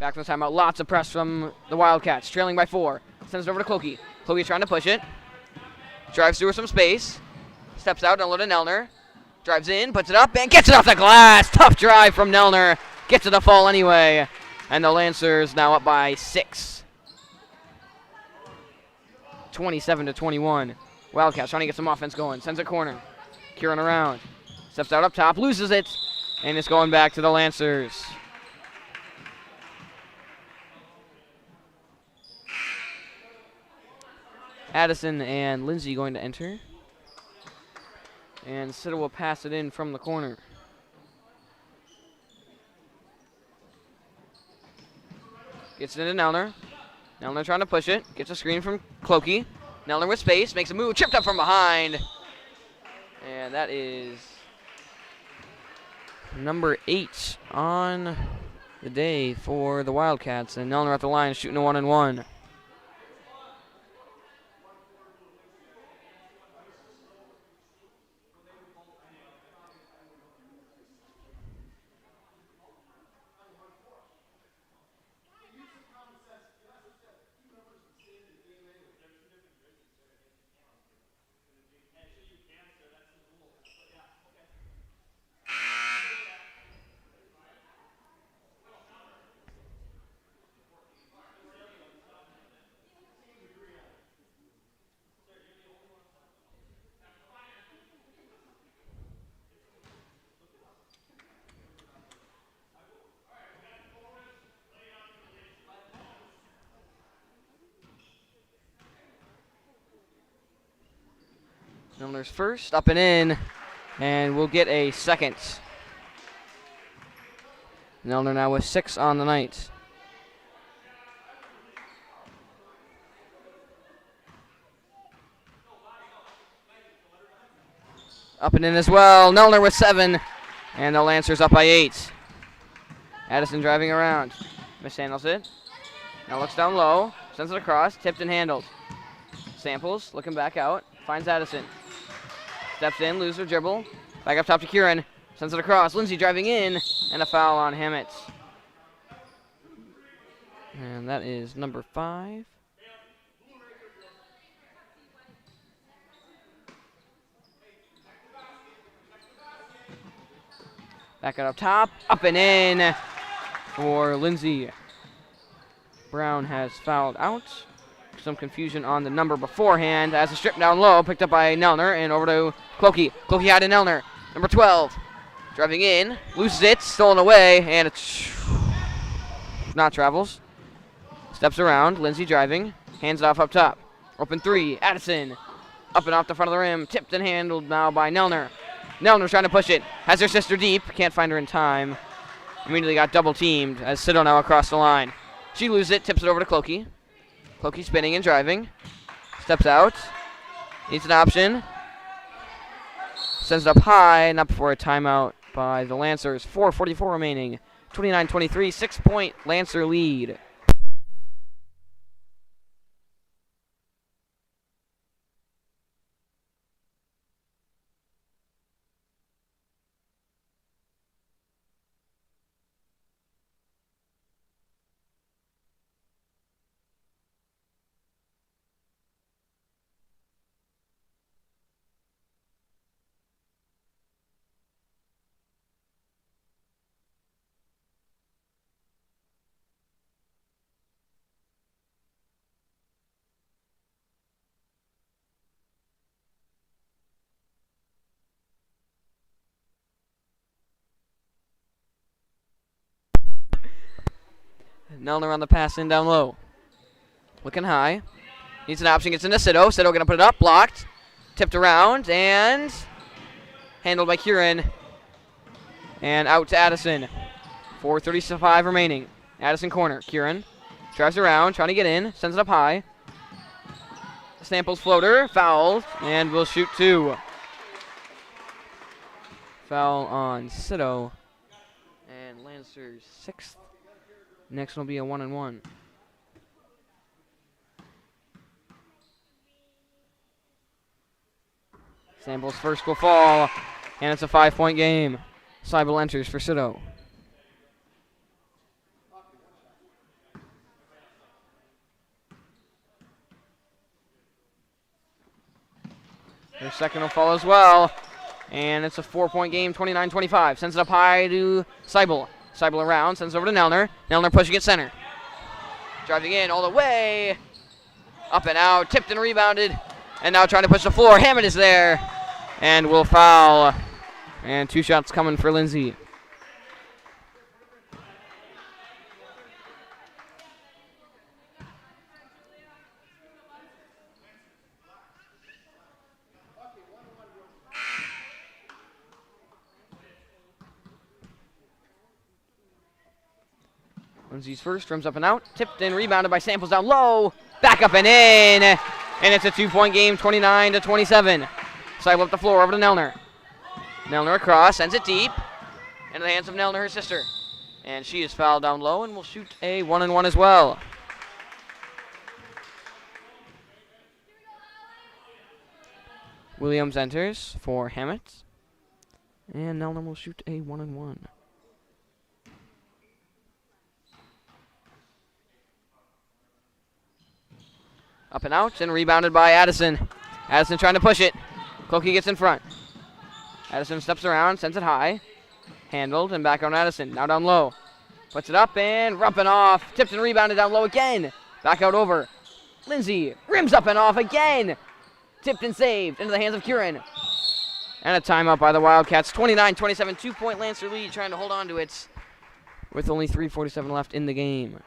Back from the timeout. Lots of press from the Wildcats. Trailing by 4. Sends it over to Clokey. Clokey trying to push it. Drives through some space. Steps out, down low to Nelner. Drives in, puts it up, and gets it off the glass. Tough drive from Nelner. Gets it to fall anyway. And the Lancers now up by 6. 27-21. Wildcats trying to get some offense going. Sends a corner. Kieran around. Steps out up top, loses it. And it's going back to the Lancers. Addison and Lindsay going to enter. And Siddle will pass it in from the corner. Gets it into Nelner. Nelner trying to push it. Gets a screen from Clokey. Nelner with space. Makes a move. Chipped up from behind. And that is number 8 on the day for the Wildcats. And Nelner at the line shooting a 1-and-1. Milner's first, up and in, and we'll get a second. Milner now with 6 on the night. Up and in as well. Milner with 7, and the Lancers up by 8. Addison driving around. Mishandles it. Now looks down low, sends it across, tipped and handled. Samples, looking back out, finds Addison. Steps in, loses her dribble. Back up top to Kieran. Sends it across. Lindsay driving in. And a foul on Hammett. And that is number 5. Back up top. Up and in for Lindsay. Brown has fouled out. Some confusion on the number beforehand as a strip down low, picked up by Nelner, and over to Clokey. Clokey out to Nelner, number 12. Driving in, loses it, stolen away, and it's not travels. Steps around, Lindsay driving, hands it off up top. Open 3, Addison, up and off the front of the rim, tipped and handled now by Nelner. Nelner's trying to push it, has her sister deep, can't find her in time. Immediately got double teamed as Siddle now across the line. She loses it, tips it over to Clokey. Clokey spinning and driving. Steps out. Needs an option. Sends it up high. Not before a timeout by the Lancers. 4:44 remaining. 29-23. 6-point Lancer lead. Nelner on the pass in down low. Looking high. Needs an option. Gets into Siddle. Siddle going to put it up. Blocked. Tipped around. And handled by Kieran. And out to Addison. 4:35 remaining. Addison corner. Kieran drives around. Trying to get in. Sends it up high. Samples floater. Fouled. And will shoot 2. Foul on Siddle. And Lancers 6th. Next will be a 1-and-1. Samples first will fall, and it's a 5-point game. Seibel enters for Siddle. Her second will fall as well. And it's a 4-point game, 29-25. Sends it up high to Seibel. Seibel around, sends it over to Nelner. Nelner pushing it center. Driving in all the way. Up and out, tipped and rebounded. And now trying to push the floor. Hammond is there and will foul. And 2 shots coming for Lindsay. Lindsay's first, rims up and out. Tipped and rebounded by Samples down low. Back up and in. And it's a 2-point game, 29-27. Seibel up the floor over to Nelner. Nelner across, sends it deep. Into the hands of Nelner, her sister. And she is fouled down low and will shoot a 1-and-1 as well. Williams enters for Hammett. And Nelner will shoot a 1-and-1. Up and out, and rebounded by Addison. Addison trying to push it. Clokey gets in front. Addison steps around, sends it high. Handled, and back on Addison. Now down low. Puts it up, and rumping off. Tipped and rebounded down low again. Back out over. Lindsay rims up and off again. Tipped and saved into the hands of Kieran. And a timeout by the Wildcats. 29-27, 2-point Lancer lead, trying to hold on to it with only 3:47 left in the game.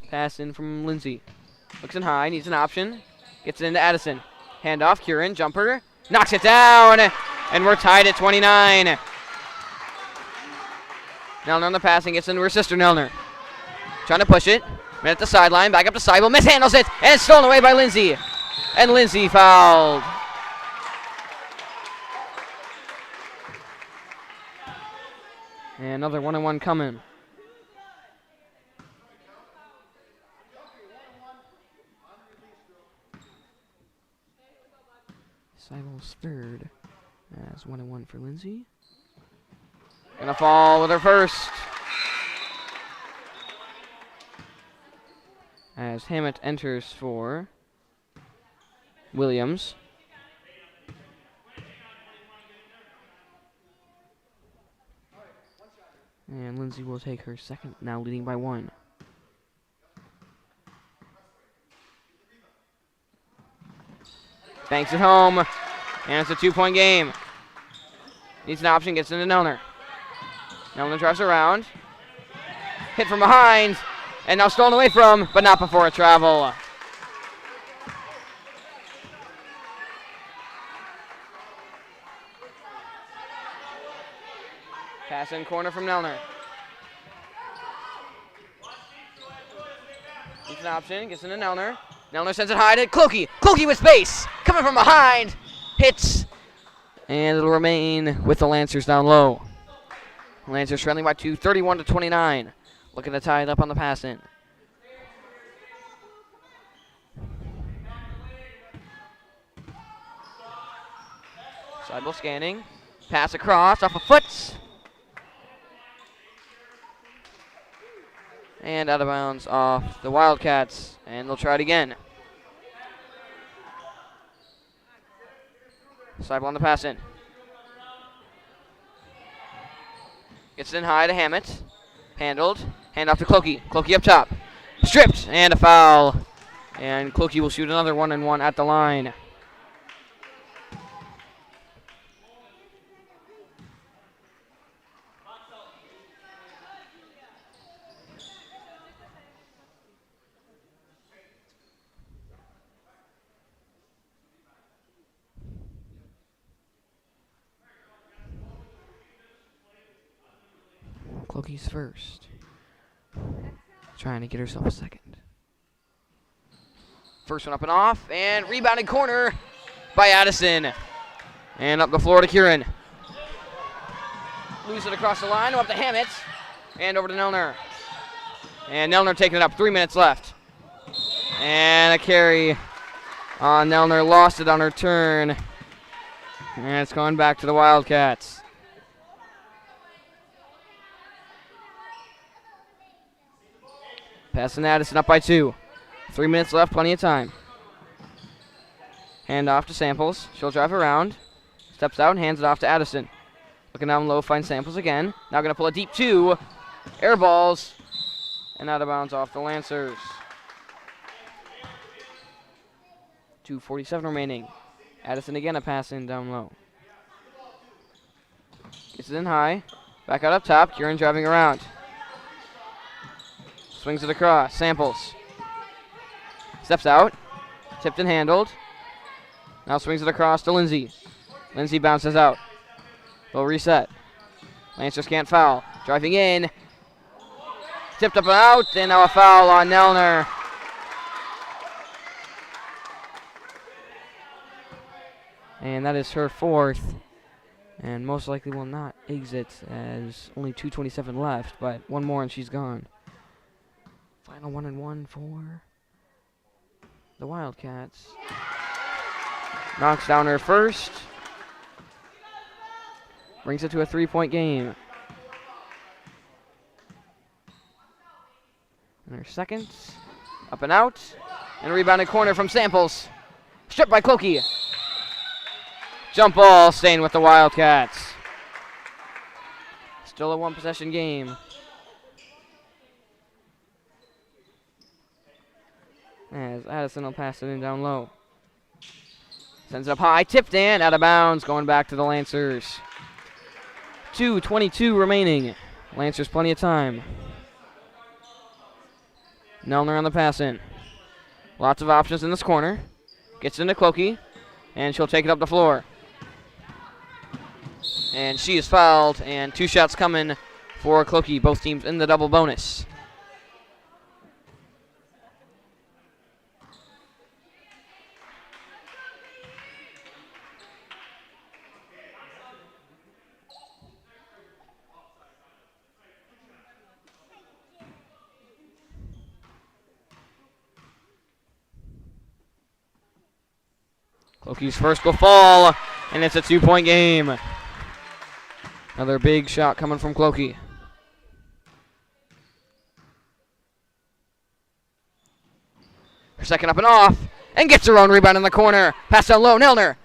Pass in from Lindsay. Looks in high, needs an option. Gets it into Addison. Hand off, Kieran, jumper. Knocks it down, and we're tied at 29. Nelner on the passing, gets into her sister Nelner. Trying to push it. Man at the sideline, back up to Seibel. Mishandles it, and it's stolen away by Lindsay. And Lindsay fouled. And another 1-and-1 coming. Seibel's third as 1-and-1 for Lindsay. Gonna fall with her first. As Hammett enters for Williams. And Lindsay will take her second, now leading by 1. Banks it home, and it's a 2-point game. Needs an option, gets into Nelner. Nelner drives around. Hit from behind, and now stolen away from, but not before a travel. Pass in corner from Nelner. Needs an option, gets into Nelner. Nelner sends it high to Clokey. Clokey with space. Coming from behind. Hits. And it'll remain with the Lancers down low. Lancers trailing by 2, 31-29. Looking to tie it up on the pass in. Seibel scanning. Pass across off a foot. And out of bounds off the Wildcats. And they'll try it again. Seibel on the pass in. Gets it in high to Hammett. Handled. Hand off to Clokey. Clokey up top. Stripped and a foul. And Clokey will shoot another 1-and-1 at the line. Clokey's first. Trying to get herself a second. First one up and off, and rebounded corner by Addison. And up the floor to Kieran. Lose it across the line, up to Hammett, and over to Nelner. And Nelner taking it up, 3 minutes left. And a carry on Nelner, lost it on her turn. And it's going back to the Wildcats. Passing Addison up by 2. 3 minutes left, plenty of time. Hand off to Samples. She'll drive around. Steps out and hands it off to Addison. Looking down low, finds Samples again. Now going to pull a deep 2. Air balls. And out of bounds off the Lancers. 2:47 remaining. Addison again a pass in down low. Gets it in high. Back out up top. Kieran driving around. Swings it across. Samples. Steps out. Tipped and handled. Now swings it across to Lindsay. Lindsay bounces out. They'll reset. Lancers can't foul. Driving in. Tipped up and out. And now a foul on Nelner. And that is her 4th. And most likely will not exit as only 2:27 left. But one more and she's gone. Final 1-and-1 for the Wildcats. Knocks down her first. Brings it to a 3-point game. And her second. Up and out. And a rebounded corner from Samples. Stripped by Clokey. Jump ball staying with the Wildcats. Still a 1-possession game. As Addison will pass it in down low. Sends it up high, tipped and out of bounds, going back to the Lancers. 2:22 remaining. Lancers plenty of time. Nelner on the pass in. Lots of options in this corner. Gets into Clokey, and she'll take it up the floor. And she is fouled, and 2 shots coming for Clokey. Both teams in the double bonus. Clokey's first will fall, and it's a 2-point game. Another big shot coming from Clokey. Her second up and off, and gets her own rebound in the corner. Pass down low, Nelner.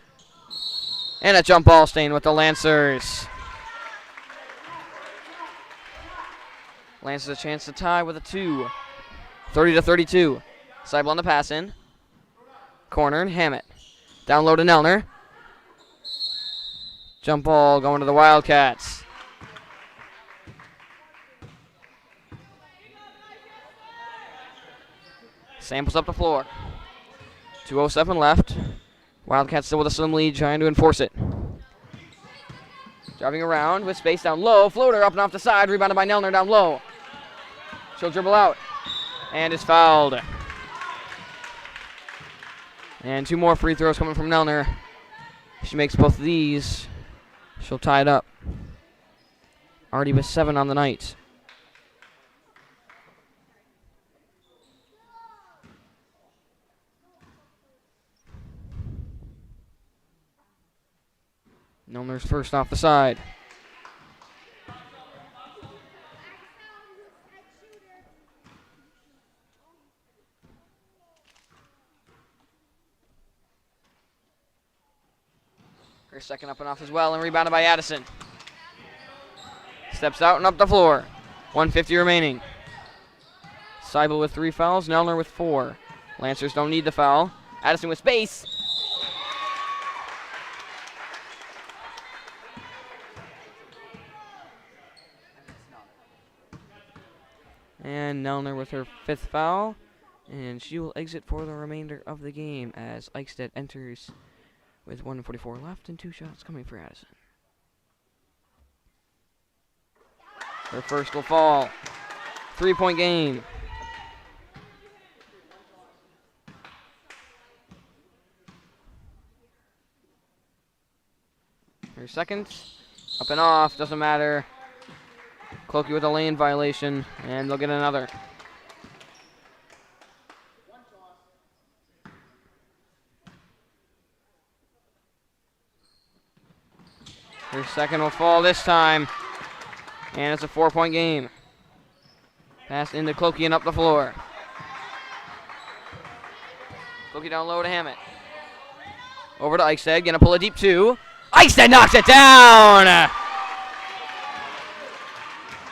And a jump ball staying with the Lancers. Lancers a chance to tie with a 2. 30-32. Seibel on the pass in. Corner and Hammett. Down low to Nelner. Jump ball going to the Wildcats. Samples up the floor. 2:07 left. Wildcats still with a slim lead, trying to enforce it. Driving around with space down low. Floater up and off the side. Rebounded by Nelner down low. She'll dribble out. And is fouled. And 2 more free throws coming from Nelner. If she makes both of these, she'll tie it up. Already with 7 on the night. Nelner's first off the side. Her second up and off as well, and rebounded by Addison. Steps out and up the floor. 1:50 remaining. Seibel with 3 fouls, Nelner with 4. Lancers don't need the foul. Addison with space. And Nelner with her 5th foul. And she will exit for the remainder of the game as Eichstätt enters with 1:44 left and 2 shots coming for Addison. Her first will fall. 3-point game. Her second, up and off, doesn't matter. Clokey with a lane violation, and they'll get another. Her second will fall this time, and it's a 4-point game. Pass into Clokey and up the floor. Clokey down low to Hammett. Over to Eichstätt, gonna pull a deep 2. Eichstätt knocks it down!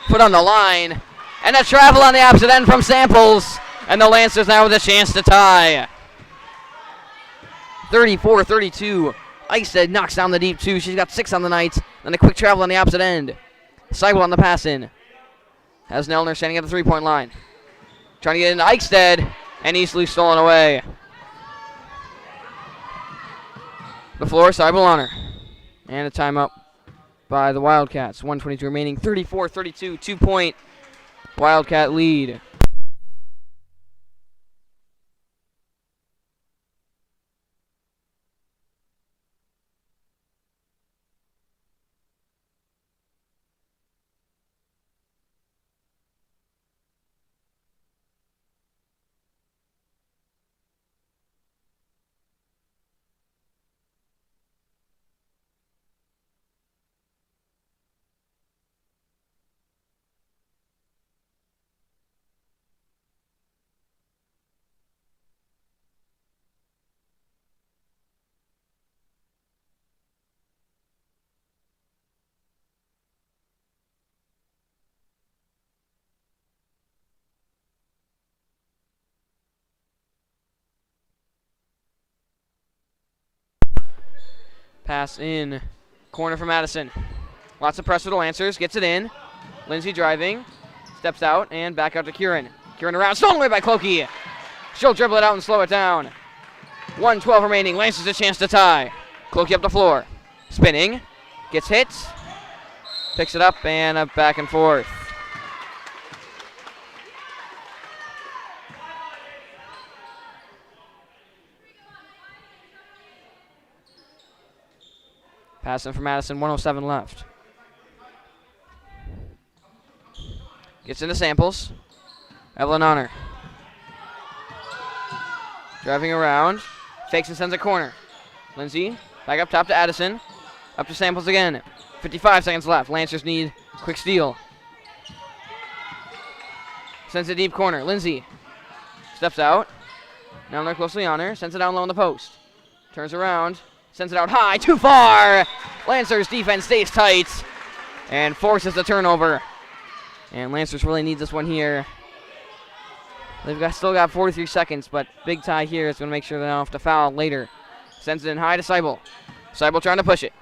Put on the line. And a travel on the opposite end from Samples. And the Lancers now with a chance to tie. 34-32. Eichstätt knocks down the deep 2. She's got 6 on the night. Then a quick travel on the opposite end. Seibel on the pass in. Has Nelner standing at the 3-point line. Trying to get into Eichstätt. And easily stolen away. The floor, Seibel on her. And a timeout by the Wildcats. 1:22 remaining. 34-32. 2-point Wildcat lead. Pass in. Corner from Madison. Lots of pressure to the Lancers. Gets it in. Lindsay driving. Steps out and back out to Kieran. Kieran around. Stolen away by Clokey. She'll dribble it out and slow it down. 1:12 remaining. Lancers a chance to tie. Clokey up the floor. Spinning. Gets hit. Picks it up and a back and forth. Passing for Madison, 1:07 left. Gets into Samples. Evelyn on her. Driving around. Fakes and sends a corner. Lindsay, back up top to Addison. Up to Samples again. 55 seconds left. Lancers need quick steal. Sends a deep corner. Lindsay steps out. Now they're closely on her. Sends it down low in the post. Turns around. Sends it out high, too far. Lancers defense stays tight and forces the turnover. And Lancers really need this one here. They've still got 43 seconds, but big tie here is going to make sure they don't have to foul later. Sends it in high to Seibel. Seibel trying to push it.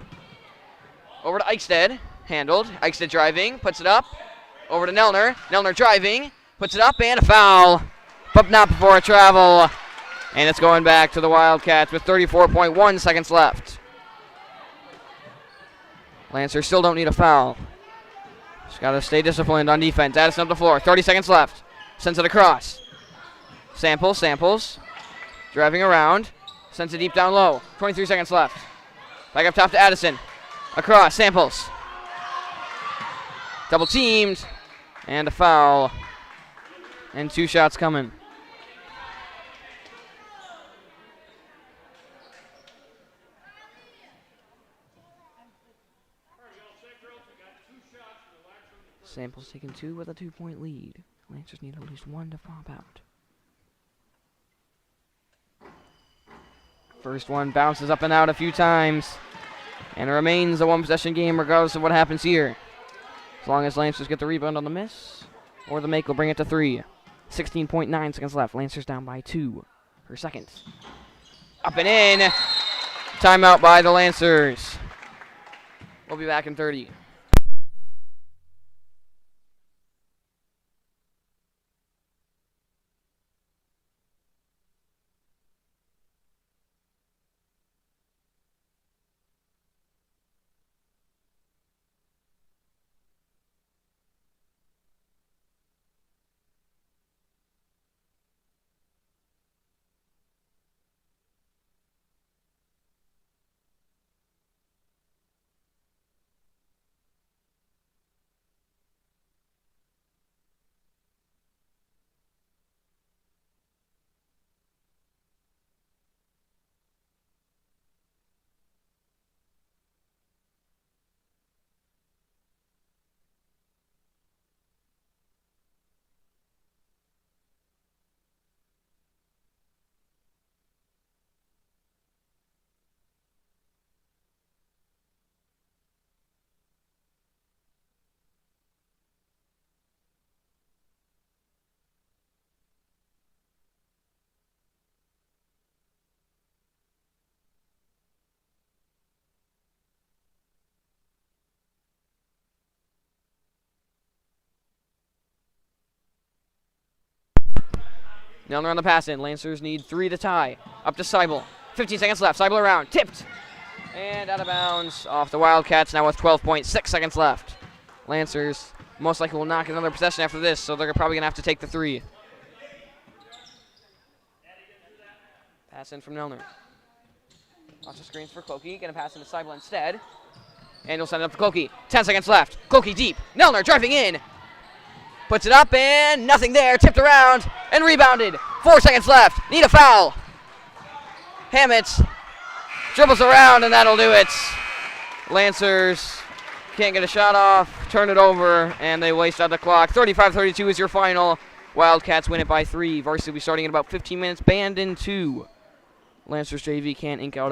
Over to Eichstätt, handled. Eichstätt driving, puts it up. Over to Nelner. Nelner driving, puts it up, and a foul. But not before a travel. And it's going back to the Wildcats with 34.1 seconds left. Lancers still don't need a foul. Just got to stay disciplined on defense. Addison up the floor. 30 seconds left. Sends it across. Samples. Driving around. Sends it deep down low. 23 seconds left. Back up top to Addison. Across. Samples. Double teamed. And a foul. And 2 shots coming. Samples taking 2 with a 2-point lead. Lancers need at least 1 to pop out. First one bounces up and out a few times. And it remains a 1-possession game regardless of what happens here. As long as Lancers get the rebound on the miss, or the make will bring it to 3. 16.9 seconds left. Lancers down by 2 for seconds. Up and in. Timeout by the Lancers. We'll be back in 30. Nelner on the pass in. Lancers need 3 to tie. Up to Seibel. 15 seconds left. Seibel around. Tipped. And out of bounds off the Wildcats now with 12.6 seconds left. Lancers most likely will not get another possession after this, so they're probably going to have to take the 3. Pass in from Nelner. Lots of screens for Clokey. Going to pass into Seibel instead. And he'll send it up to Clokey. 10 seconds left. Clokey deep. Nelner driving in. Puts it up and nothing there. Tipped around and rebounded. 4 seconds left. Need a foul. Hammett dribbles around and that'll do it. Lancers can't get a shot off. Turn it over and they waste out the clock. 35-32 is your final. Wildcats win it by 3. Varsity will be starting in about 15 minutes. Band in 2. Lancers JV can't ink out